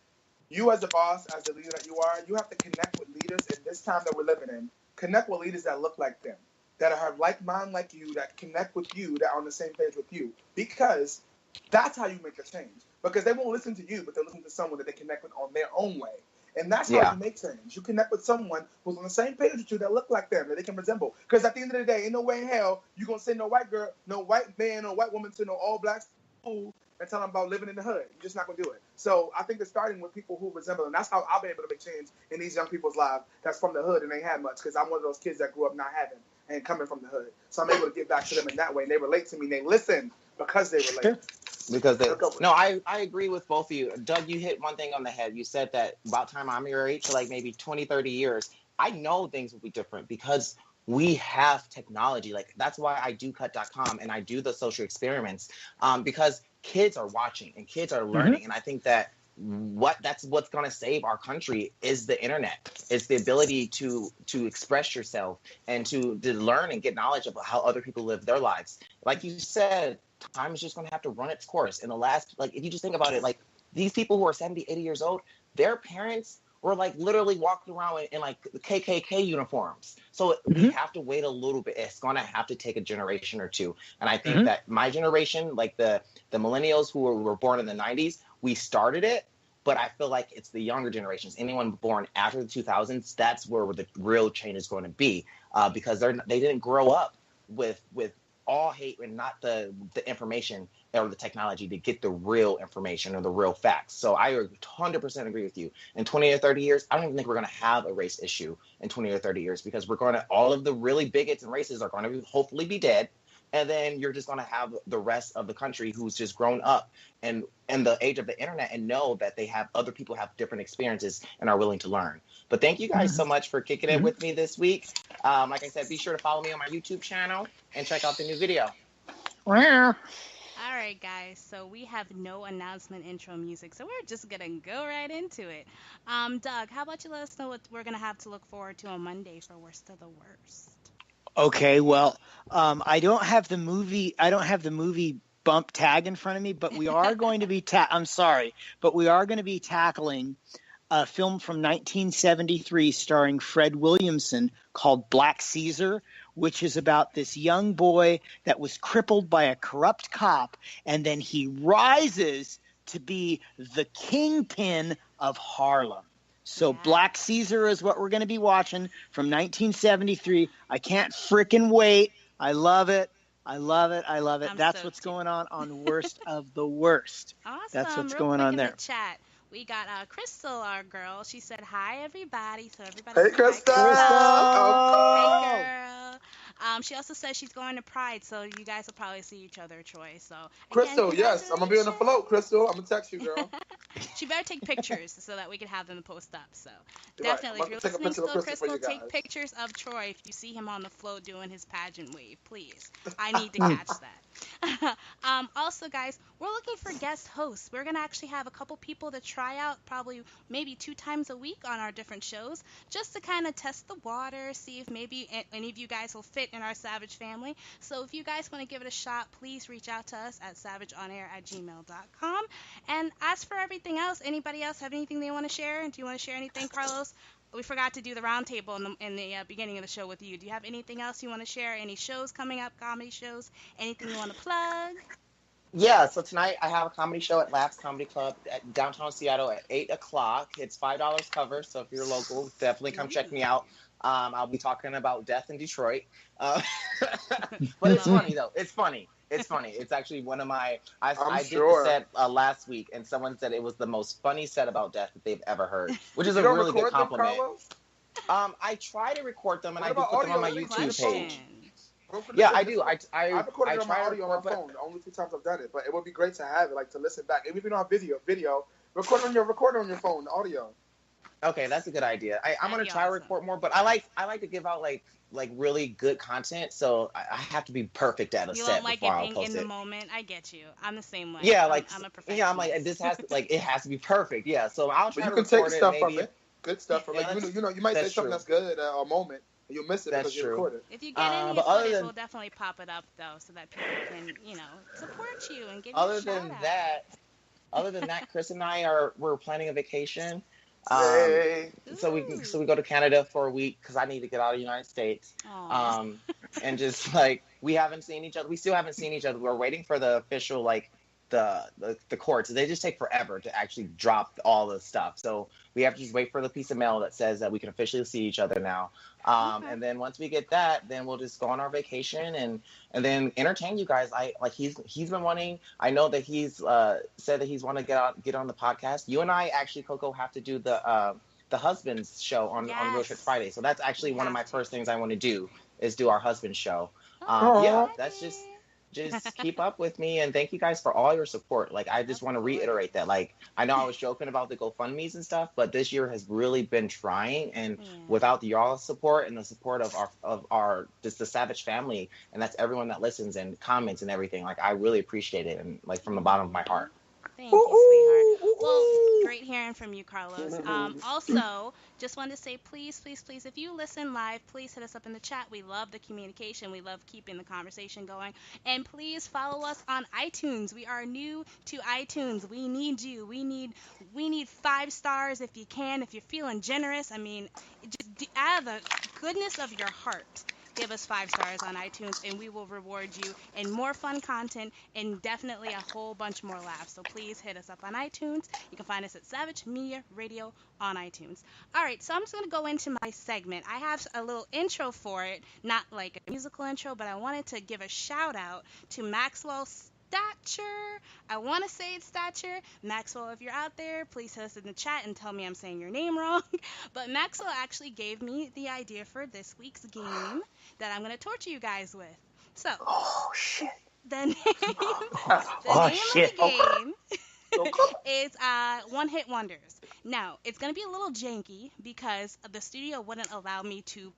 you as a boss, as the leader that you are, you have to connect with leaders in this time that we're living in. Connect with leaders that look like them, that have like mind like you, that connect with you, that are on the same page with you, because that's how you make a change. Because they won't listen to you, but they'll listen to someone that they connect with on their own way. And that's how you make change. You connect with someone who's on the same page with you that look like them, that they can resemble. Because at the end of the day, ain't no way in hell you're going to send no white girl, no white man, or white woman to no all black school and tell them about living in the hood. You're just not going to do it. So I think it's starting with people who resemble. And that's how I've been able to make change in these young people's lives that's from the hood and ain't had much. Because I'm one of those kids that grew up not having and coming from the hood. So I'm able to get back to them in that way. And they relate to me. And they listen because they relate. Because I agree with both of you. Doug, you hit one thing on the head. You said that about time I'm your age, like maybe 20, 30 years, I know things will be different because we have technology. Like, that's why I do cut.com and I do the social experiments, because kids are watching and kids are learning. Mm-hmm. And I think that that's what's going to save our country is the internet. It's the ability to express yourself and to learn and get knowledge of how other people live their lives. Like you said, time is just going to have to run its course. In the last, like, if you just think about it, like, these people who are 70, 80 years old, their parents were, like, literally walking around in like, KKK uniforms. So we have to wait a little bit. It's going to have to take a generation or two. And I think that my generation, like the millennials who were born in the 90s, we started it. But I feel like it's the younger generations. Anyone born after the 2000s, that's where the real change is going to be, because they didn't grow up with all hate and not the information or the technology to get the real information or the real facts. So I 100% agree with you. In 20 or 30 years, I don't even think we're going to have a race issue in 20 or 30 years, because all of the really bigots and racists are going to hopefully be dead. And then you're just going to have the rest of the country who's just grown up and in the age of the internet and know that other people have different experiences and are willing to learn. But thank you guys so much for kicking it with me this week. Like I said, be sure to follow me on my YouTube channel and check out the new video. All right, guys. So we have no announcement intro music, so we're just going to go right into it. Doug, how about you let us know what we're going to have to look forward to on Monday for Worst of the Worst? Okay, well, I don't have the movie bump tag in front of me, but we are going to be we are going to be tackling a film from 1973 starring Fred Williamson called Black Caesar, which is about this young boy that was crippled by a corrupt cop, and then he rises to be the kingpin of Harlem. So Black Caesar is what we're going to be watching from 1973. I can't freaking wait. I love it. That's what's going on Worst of the Worst. Awesome. That's what's Real going quick on in there. The chat. We got Crystal, our girl. She said, hi, everybody. So everybody. Hey, Crystal. Hey, girl. She also says she's going to Pride, so you guys will probably see each other, Troy. So Crystal, yes, I'm gonna be on the float. Crystal, I'm gonna text you, girl. She better take pictures so that we can have them post up. So definitely, if you're listening still, Crystal, take pictures of Troy if you see him on the float doing his pageant wave, please. I need to catch that. Also, guys, we're looking for guest hosts. We're gonna actually have a couple people to try out, maybe 2 times a week on our different shows, just to kind of test the water, see if maybe any of you guys will fit in our Savage family. So if you guys want to give it a shot, please reach out to us at savageonair@gmail.com. And as for everything else, anybody else have anything they want to share? Do you want to share anything, Carlos? We forgot to do the roundtable in the beginning of the show with you. Do you have anything else you want to share? Any shows coming up, comedy shows? Anything you want to plug? Yeah, so tonight I have a comedy show at Laughs Comedy Club at downtown Seattle at 8 o'clock. It's $5 cover, so if you're local, definitely come check me out. I'll be talking about death in Detroit. But it's funny, though. It's funny. It's actually one of my... I did the set last week, and someone said it was the most funny set about death that they've ever heard, which is a really good compliment. I try to record them, and I do put them on my YouTube page. Yeah, I do. I recorded it on my audio on my phone. The only 2 times I've done it, but it would be great to have it, like to listen back. Even if you don't have video, Record on your phone, audio. Okay, that's a good idea. I'm gonna try to record more, but I like to give out like really good content, so I have to be perfect at a you set don't like before it I'll being post in it. the moment. I get you. I'm the same way. Yeah, like I'm a perfectionist. yeah, I'm like this has to it has to be perfect. Yeah, so I'll try But to you can record take stuff it from maybe. it, good stuff from Yeah, it. You might say something that's good at a moment, and you'll miss it That's because you true. recorded. If you get any But footage, we'll definitely pop it up though, so that people can, support you and give you a shout out. Other than that, Chris and I we're planning a vacation. Yay. So we go to Canada for a week because I need to get out of the United States. And just like we haven't seen each other. We still haven't seen each other. We're waiting for the official like the courts. They just take forever to actually drop all the stuff. So we have to just wait for the piece of mail that says that we can officially see each other now. And then once we get that, then we'll just go on our vacation and then entertain you guys. He's been wanting. I know that he's said that he's want to get on the podcast. You and I actually, Coco, have to do the husband's show on Road Trip Friday. So that's actually one of my first things I want to do is do our husband's show. That's just keep up with me, and thank you guys for all your support. Like, I just want to reiterate that. Like, I know I was joking about the GoFundMe's and stuff, but this year has really been trying, and without y'all's support and the support of our just the Savage family, and that's everyone that listens and comments and everything, like, I really appreciate it, and like from the bottom of my heart. Thank you, sweetheart. Well, great hearing from you, Carlos. Also, just wanted to say, please, if you listen live, please hit us up in the chat. We love the communication. We love keeping the conversation going. And please follow us on iTunes. We are new to iTunes. We need you. We need 5 stars if you can. If you're feeling generous, I mean, just out of the goodness of your heart, give us 5 stars on iTunes, and we will reward you in more fun content and definitely a whole bunch more laughs. So please hit us up on iTunes. You can find us at Savage Media Radio on iTunes. All right, so I'm just going to go into my segment. I have a little intro for it, not like a musical intro, but I wanted to give a shout out to Maxwell Stature. I want to say it's Stature. Maxwell, if you're out there, please hit us in the chat and tell me I'm saying your name wrong. But Maxwell actually gave me the idea for this week's game that I'm going to torture you guys with. So, the name of the game is One Hit Wonders. Now, it's going to be a little janky because the studio wouldn't allow me to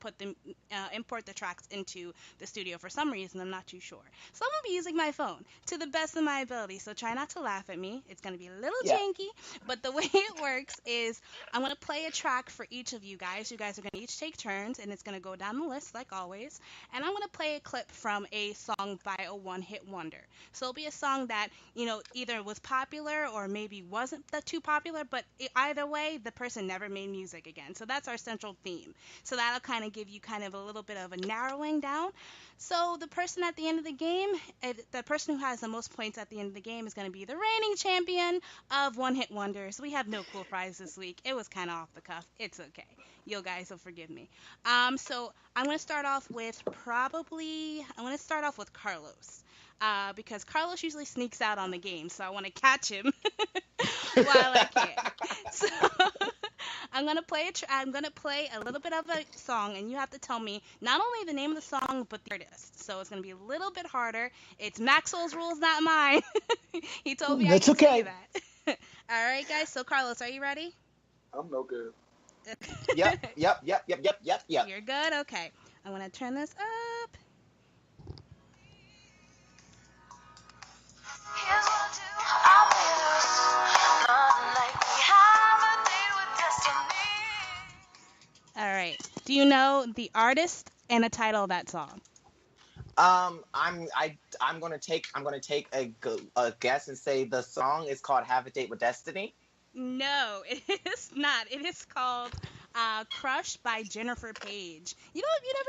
import the tracks into the studio for some reason. I'm not too sure. So I'm going to be using my phone to the best of my ability. So try not to laugh at me. It's going to be a little janky, but the way it works is I'm going to play a track for each of you guys. You guys are going to each take turns, and it's going to go down the list like always. And I'm going to play a clip from a song by a one-hit wonder. So it'll be a song that, either was popular or maybe wasn't that too popular, but either way, the person never made music again. So that's our central theme. So that'll kind of give you kind of a little bit of a narrowing down. So the person at the end of the game, the person who has the most points at the end of the game is going to be the reigning champion of One Hit Wonders. We have no cool prize this week. It was kind of off the cuff. It's okay. You guys will forgive me. So I'm going to start off with Carlos. Because Carlos usually sneaks out on the game, so I want to catch him while I can. So I'm gonna play a little bit of a song, and you have to tell me not only the name of the song but the artist. So it's gonna be a little bit harder. It's Maxwell's rules, not mine. He told me That's I could okay. say that. All right, guys. So Carlos, are you ready? I'm no good. Yep. You're good. Okay. I'm gonna turn this up. All right. Do you know the artist and a title of that song? I'm gonna take a guess and say the song is called "Have a Date with Destiny." No, it is not. It is called "Crush" by Jennifer Page. You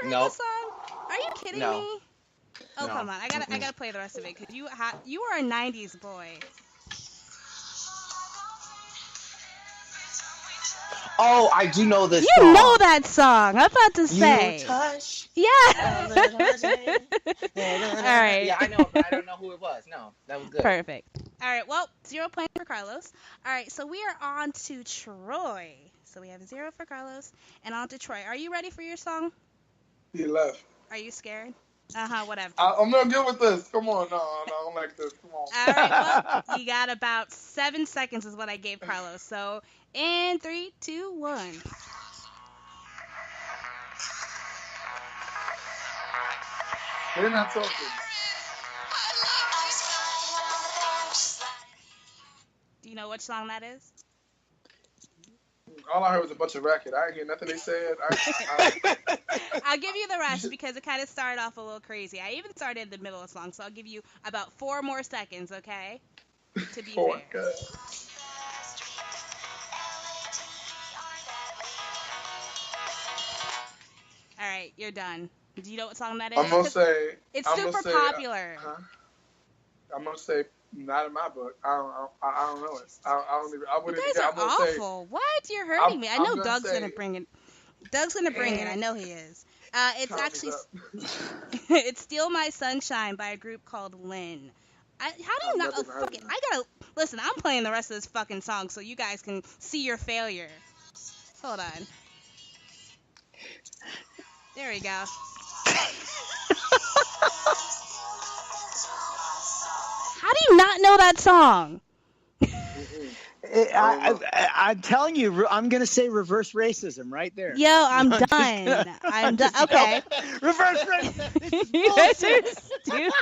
never heard this song? Are you kidding me? Oh, no. Come on! I gotta play the rest of it because you are a '90s boy. Oh, I do know this song. You know that song. I'm about to say. You touch. Yeah. All right. Yeah, I know, but I don't know who it was. No, that was good. Perfect. All right. Well, 0 points for Carlos. All right. So we are on to Troy. So we have 0 for Carlos and on to Troy. Are you ready for your song? He left. Are you scared? Whatever. I'm not good with this. Come on, no, I don't like this. Come on. All right, well, you got about 7 seconds is what I gave Carlos. So, in 3, 2, 1. They're not talking. Do you know which song that is? All I heard was a bunch of racket. I didn't hear nothing they said. I'll give you the rest because it kind of started off a little crazy. I even started in the middle of the song, so I'll give you about 4 more seconds, okay? To be fair. God. All right, you're done. Do you know what song that is? I'm gonna say it's super popular. I'm gonna say not in my book. I don't know it. I don't even. I wouldn't. You guys are awful. What? You're hurting me. I know Doug's gonna bring it. Doug's gonna bring it. I know he is. It's actually it's "Steal My Sunshine" by a group called Lynn. How do you not? I gotta listen. I'm playing the rest of this fucking song so you guys can see your failure. Hold on. There we go. How do you not know that song? I'm telling you, I'm going to say reverse racism right there. Yo, I'm done. I'm done. Okay. Reverse racism. You guys are stupid.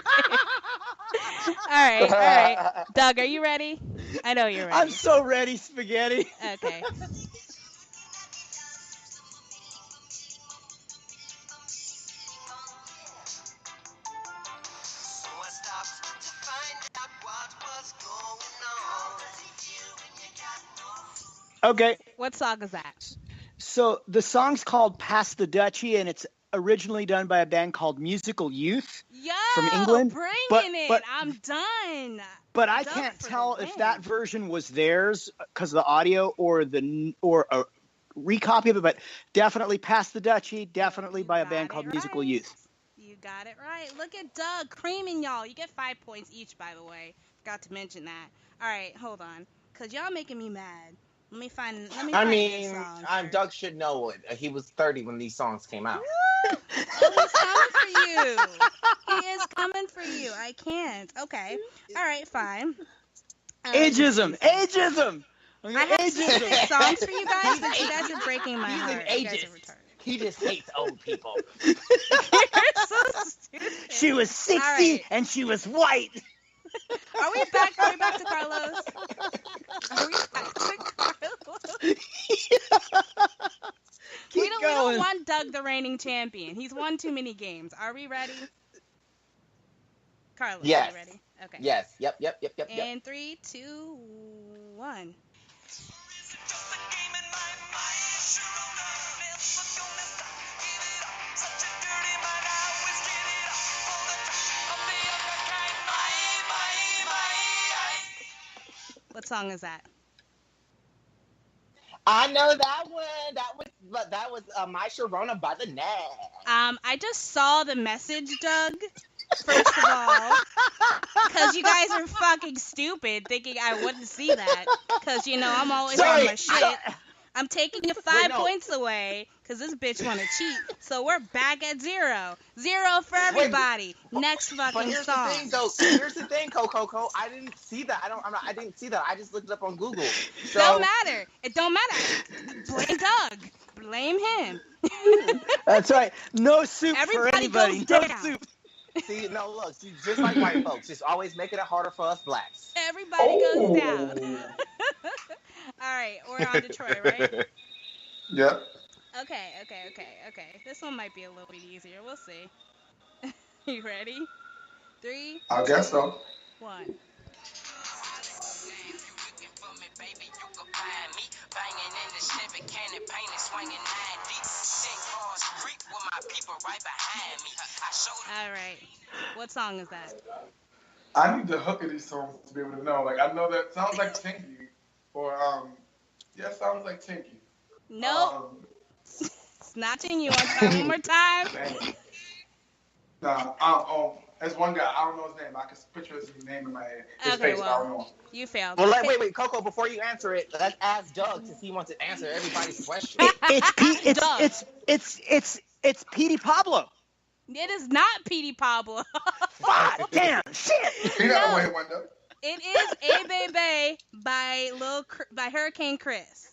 All right. Doug, are you ready? I know you're ready. I'm so ready, Spaghetti. Okay. Okay. What song is that? So the song's called Pass the Dutchie, and it's originally done by a band called Musical Youth from England. Bringing it. I'm done. But I can't tell if that version was theirs because of the audio or a recopy of it, but definitely Pass the Dutchie, definitely by a band called Musical Youth. You got it right. Look at Doug creaming y'all. You get 5 points each, by the way. Forgot to mention that. All right, hold on. Because y'all making me mad. Let me find this song. Doug should know it. He was 30 when these songs came out. Oh, he's coming for you. He is coming for you. I can't. Okay. All right, fine. Ageism. Ageism. I have some songs for you guys, but you guys are breaking my heart. You guys are retarded. He just hates old people. You're so stupid. She was 60 and she was white. Are we back to Carlos? Are we back to Carlos? We don't want Doug the reigning champion. He's won too many games. Are we ready? Carlos, yes. Are you ready? Okay. Yes. Yep. And 3, 2, 1. What song is that? I know that one. That was My Sharona by the Net. I just saw the message, Doug. First of all, because you guys are fucking stupid, thinking I wouldn't see that. Because I'm always on my shit. I'm taking the 5 points away because this bitch want to cheat. So we're back at 0. 0 for everybody. Next fucking song. Here's the thing, Coco. I didn't see that. I didn't see that. I just looked it up on Google. So. Don't matter. It don't matter. Blame Doug. Blame him. That's right. No soup Everybody for anybody. Goes no down. soup. See, no, look. See, just like white folks, just always making it harder for us blacks. Everybody goes down. All right, we're on Detroit, right? Yep. Okay. This one might be a little bit easier. We'll see. You ready? 3. I guess so. 1. All right. What song is that? I need the hook of these songs to be able to know. Like, I know that sounds like Tinky, or sounds like Tinky. Nope. Snatching you. Want to try one more time? There's one guy. I don't know his name. I can picture his name in my head. His okay, face, well, I don't know. You failed. Well, wait, Coco. Before you answer it, let's ask Doug since he wants to answer everybody's question. It's Petey Pablo. It is not Petey Pablo. Fuck, damn, shit. He got a one though. It is A Baby by Hurricane Chris.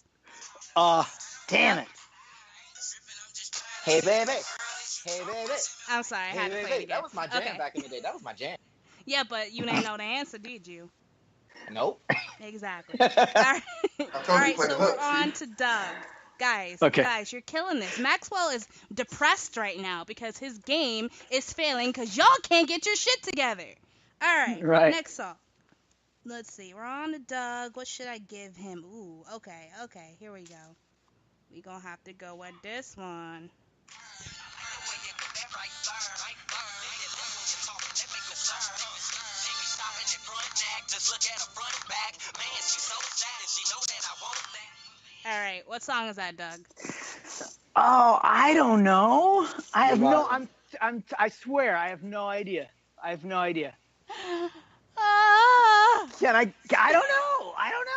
Damn it. Hey, baby. Hey, baby. I'm sorry, I Hey, had to baby. play it again. That was my jam back in the day. That was my jam. Yeah, but you didn't know the answer, did you? Nope. Exactly. All right, All right, so we're on to Doug. Guys, you're killing this. Maxwell is depressed right now because his game is failing because y'all can't get your shit together. All right, next song. Let's see. We're on to Doug. What should I give him? Ooh, okay. Here we go. We gonna have to go with this one. All right, what song is that, Doug? Oh, I don't know. I have no. I swear, I have no idea. I don't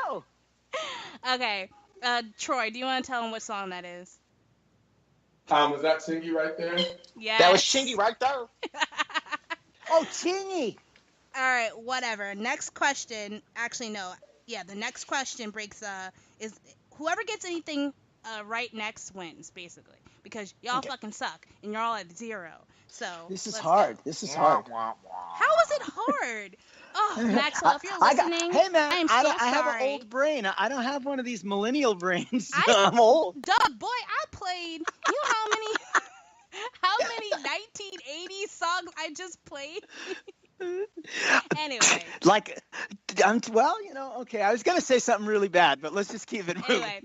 know. Okay, Troy, do you want to tell him what song that is? Was that Chingy right there? Yeah. That was Chingy right there. Oh, Chingy. All right, whatever. Next question. Actually, no. Yeah, the next question is whoever gets anything right next wins, basically, because y'all fucking suck and you're all at 0. So this is hard. How is it hard? Oh, Maxwell, if you're listening, hey man, I am so sorry. I have an old brain. I don't have one of these millennial brains. I'm old. Doug, boy, I played. You know how many 1980s songs I just played? Anyway. Okay. I was gonna say something really bad, but let's just keep it moving. Anyway,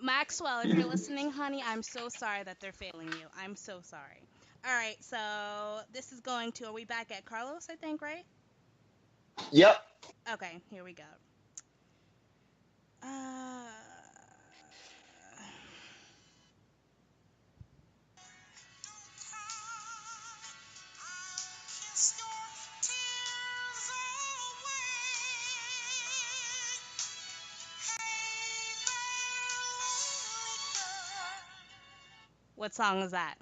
Maxwell, if you're listening, honey, I'm so sorry that they're failing you. I'm so sorry. All right, so this is going to. Are we back at Carlos? I think, right? Yep. Okay, here we go. What song is that?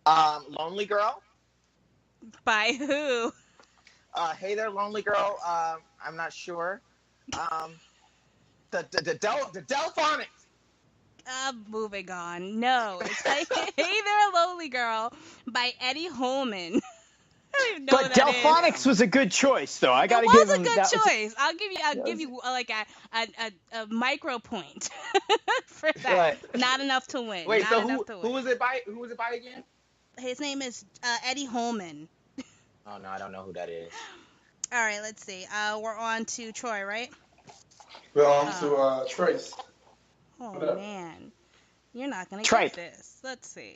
Lonely Girl. By who? Hey there, Lonely Girl. I'm not sure. The Delphonics. Moving on. No, it's like Hey There, Lonely Girl by Eddie Holman. I don't even know but what that Delphonics is. was a good choice, though. I gotta give him. It was a good choice. I'll give you like a micro point for that. Right. Not enough to win. Wait, so who was it by? Who was it by again? His name is Eddie Holman. Oh no, I don't know who that is. All right, let's see. We're on to Troy, right? We're on to Trace. Oh man, you're not gonna get this. Let's see.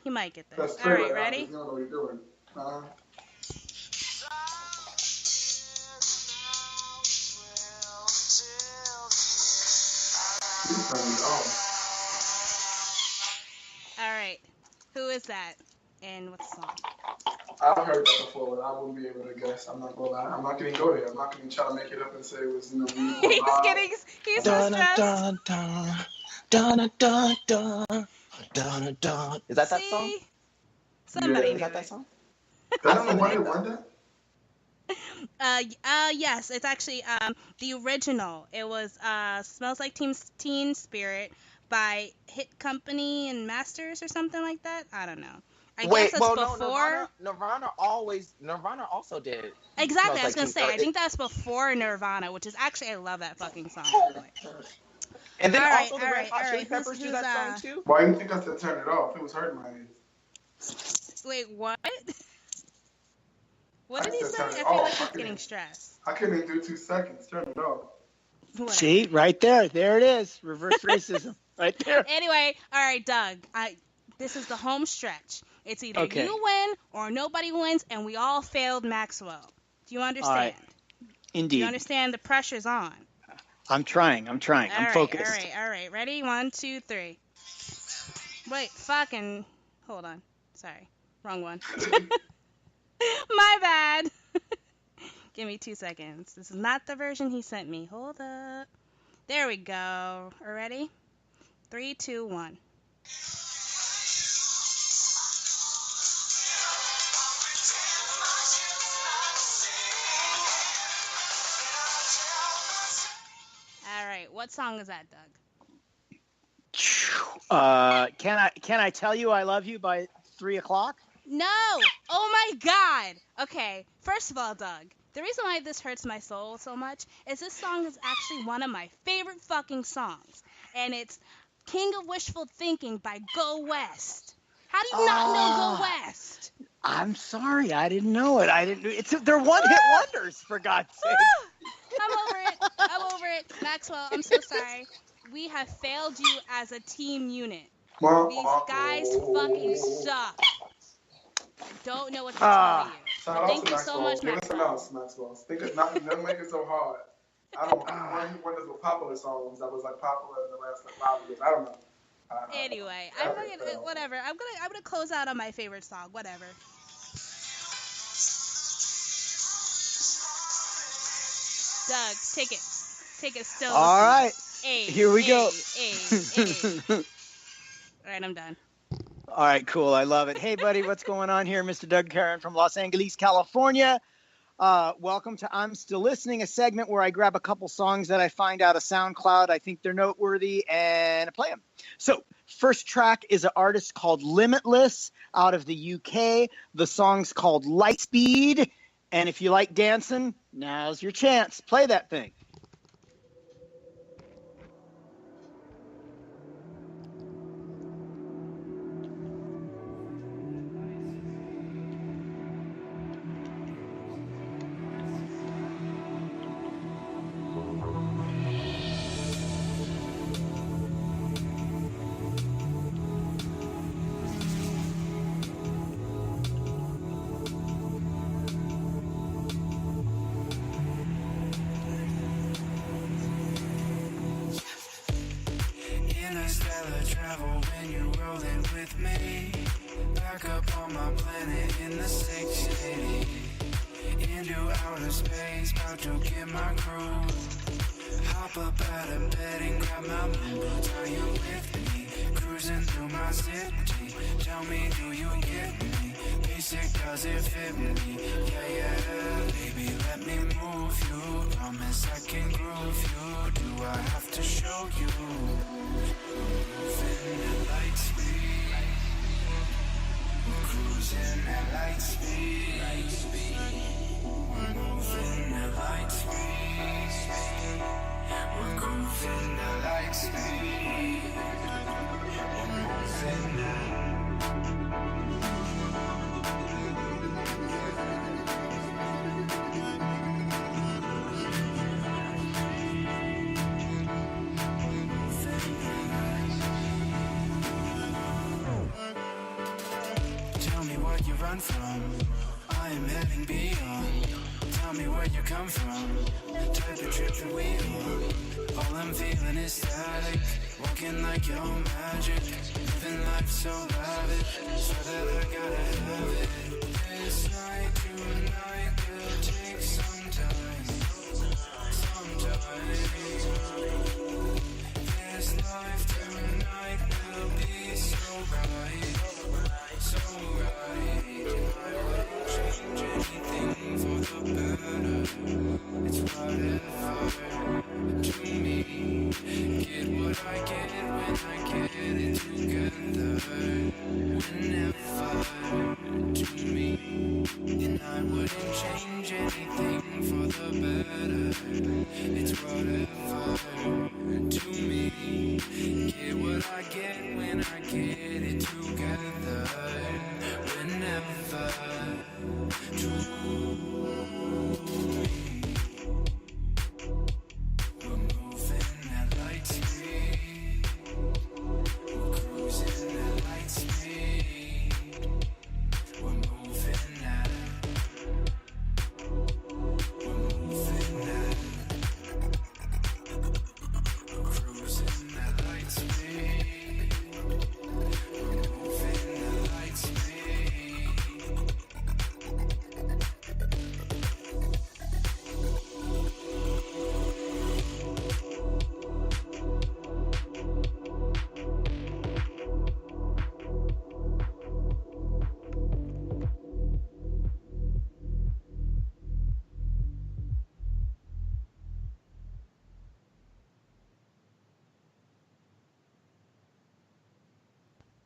He might get this. All right, ready? You know what you're doing. All right, who is that? And what's the song? I've heard that before, but I wouldn't be able to guess. I'm not gonna lie. I'm not gonna go there. I'm not gonna try to make it up and say it was He's so stressed. Is that song? Somebody is that song? That's the one that won that? Yes, it's actually the original. It was Smells Like Teen Spirit by Hit Company and Masters or something like that. I don't know. I guess that's before. Nirvana also did. Exactly, I was gonna say. I think that's before Nirvana, which is actually I love that fucking song. By the way. And then also the Red Hot Chili Peppers do that song too. Why do you think I said turn it off? It was hurting my ears. Wait, what? What did he say? I feel like he's getting stressed. I couldn't even do 2 seconds. Turn it off. Whatever. See, right there. There it is. Reverse racism. Right there. Anyway, all right, Doug. This is the home stretch. It's either you win or nobody wins, and we all failed Maxwell. Do you understand? Right. Indeed. Do you understand the pressure's on? I'm trying. I'm focused. All right. Ready? 1, 2, 3. Wait, fucking... Hold on. Sorry. Wrong one. My bad. Give me 2 seconds. This is not the version he sent me. Hold up. There we go. Ready? 3, 2, 1. What song is that, Doug? Can I tell you I love you by 3:00? No! Oh my God! Okay, first of all, Doug, the reason why this hurts my soul so much is this song is actually one of my favorite fucking songs, and it's King of Wishful Thinking by Go West. How do you not know Go West? I'm sorry, I didn't know it. They're one-hit wonders, for God's sake. I'm over it. Maxwell, I'm so sorry. We have failed you as a team unit. These guys fucking suck. Don't know what to tell you. Shout Thank out to you Maxwell. so much, Give us an else, Maxwell. Don't make it so hard. I don't know. One of those popular songs that was like popular in the last 5 years. I don't know. Anyway, whatever. I'm gonna close out on my favorite song. Whatever. Doug, take it still. All right. Here we go. All right, I'm done. All right, cool. I love it. Hey, buddy, what's going on here? Mr. Doug Karen from Los Angeles, California. Welcome to I'm Still Listening, a segment where I grab a couple songs that I find out of SoundCloud. I think they're noteworthy, and I play them. So, first track is an artist called Limitless out of the UK. The song's called Lightspeed. And if you like dancing, now's your chance. Play that thing.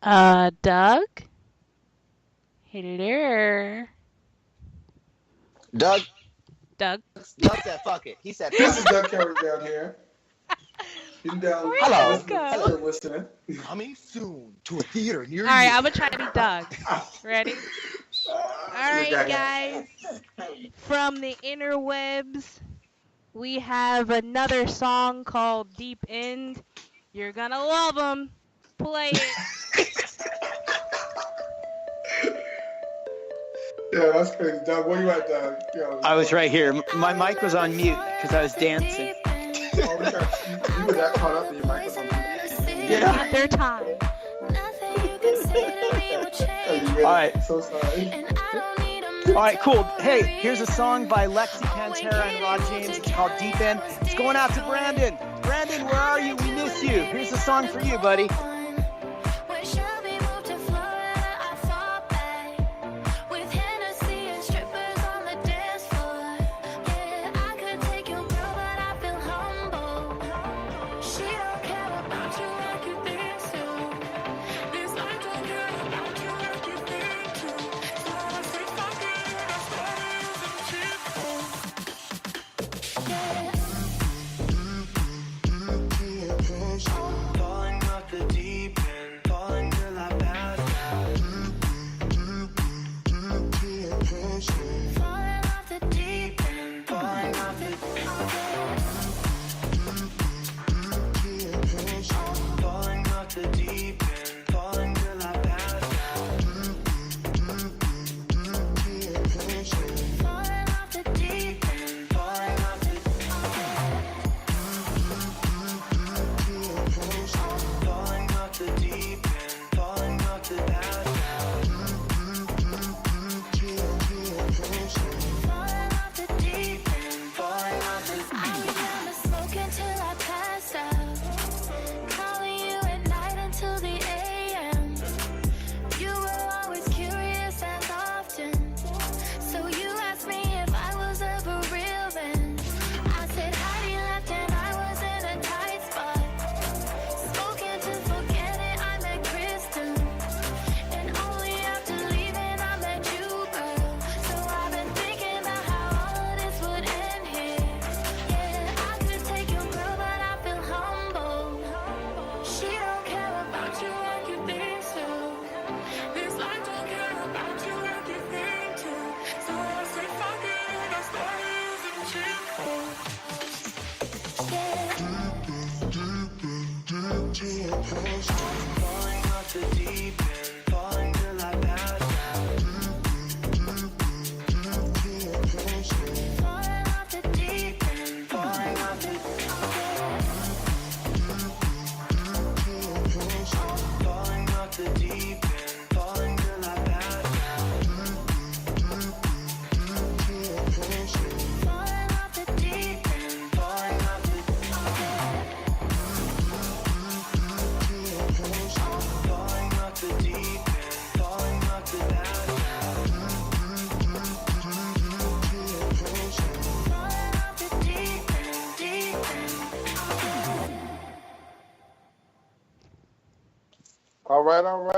Doug? Hello? Doug said fuck it. He said This fuck is it. Doug Carey down here. He's down. Hello. Hello. Listening. Coming soon to a theater near you. All right, I'm going to try to be Doug. Ready? All right, guys. From the interwebs, we have another song called Deep End. You're going to love them. Play it. Yeah, that's crazy. Doug, where you at, Doug? Yo, I was right here. My mic was on mute because I was dancing. you were that caught up in your microphone. Yeah. At their time. All right. So sorry. All right, cool. Hey, here's a song by Lexi Pantera and Rod James. It's called Deep End. It's going out to Brandon. Brandon, where are you? We miss you. Here's a song for you, buddy.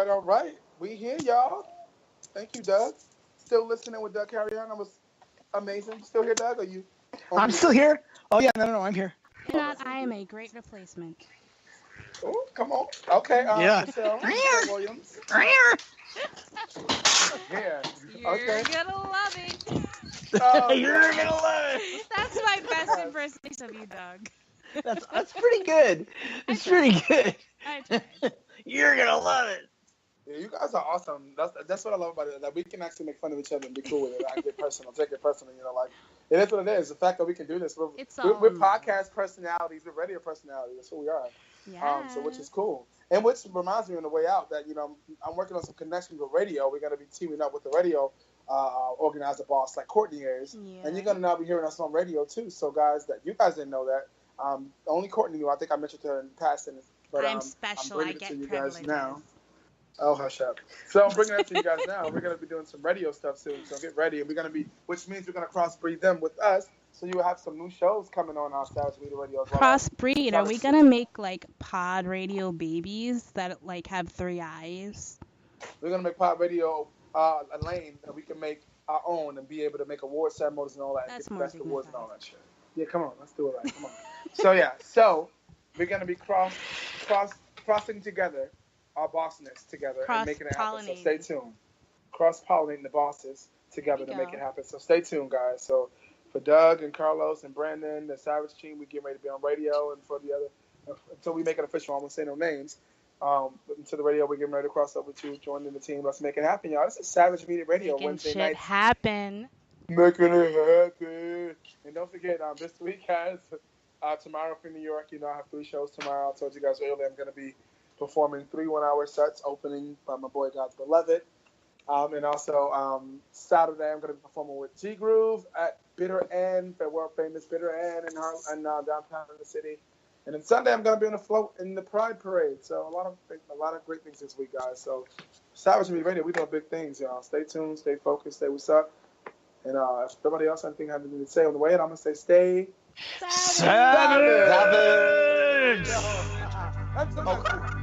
All right. We here, y'all. Thank you, Doug. Still listening with Doug Carey on. That was amazing. Still here, Doug? Are you? I'm still here. Oh, yeah. No, I'm here. Not, I am a great replacement. Oh, come on. Okay. Yeah. Michelle Williams. Yeah. You're gonna love it. Oh, You're gonna love it. That's my best impersonation of you, Doug. That's pretty good. It's pretty good. I tried. You're gonna love it. Yeah, you guys are awesome. That's what I love about it. That we can actually make fun of each other and be cool with it. I get personal, take it personal. You know, like it is what it is. The fact that we can do this. We're podcast personalities. We're radio personalities. That's who we are. Yeah. So which is cool. And which reminds me on the way out that, you know, I'm working on some connections with radio. We're going to be teaming up with the radio organizer boss like Courtney is. Yeah. And you're going to now be hearing us on radio too. So guys, that you guys didn't know that. Only Courtney knew. I think I mentioned her in passing. But I'm special. I'm I bringing get it to you privileges. guys now. Oh, hush up. So I'm bringing it to you guys now. We're going to be doing some radio stuff soon. So get ready. And we're going to be, which means we're going to crossbreed them with us. So you have some new shows coming on our Savage Media Radio as well. Crossbreed. Are we gonna make like pod radio babies that like have 3 eyes? We're gonna make pod radio a lane that we can make our own and be able to make award ceremonies and all that. That's get the more best awards and all dignified. that shit. Yeah, come on, let's do it right. Come on. So we're gonna be crossing together our bossness together and making it happen. So stay tuned. Cross-pollinating the bosses together to make it happen. So stay tuned, guys. So for Doug and Carlos and Brandon, the Savage team, we get ready to be on radio, and for the other, until we make it official, I won't say no names. Into the radio, we're getting ready to cross over to joining the team. Let's make it happen, y'all. This is Savage Media Radio Wednesday night. Happen. Making it happen. And don't forget, this week, guys, tomorrow for New York, I have 3 shows tomorrow. I told you guys earlier I'm going to be performing 3 1-hour sets, opening by my boy God's Beloved. And also Saturday, I'm going to be performing with G Groove at Bitter End, the world famous Bitter End in downtown in the city. And then Sunday, I'm going to be on the float in the Pride Parade. So a lot of great things this week, guys. So Savage Media Radio, we doing big things, y'all. Stay tuned, stay focused, stay what's up. And if nobody else has anything to say on the way, and I'm going to say stay Savage. Savage.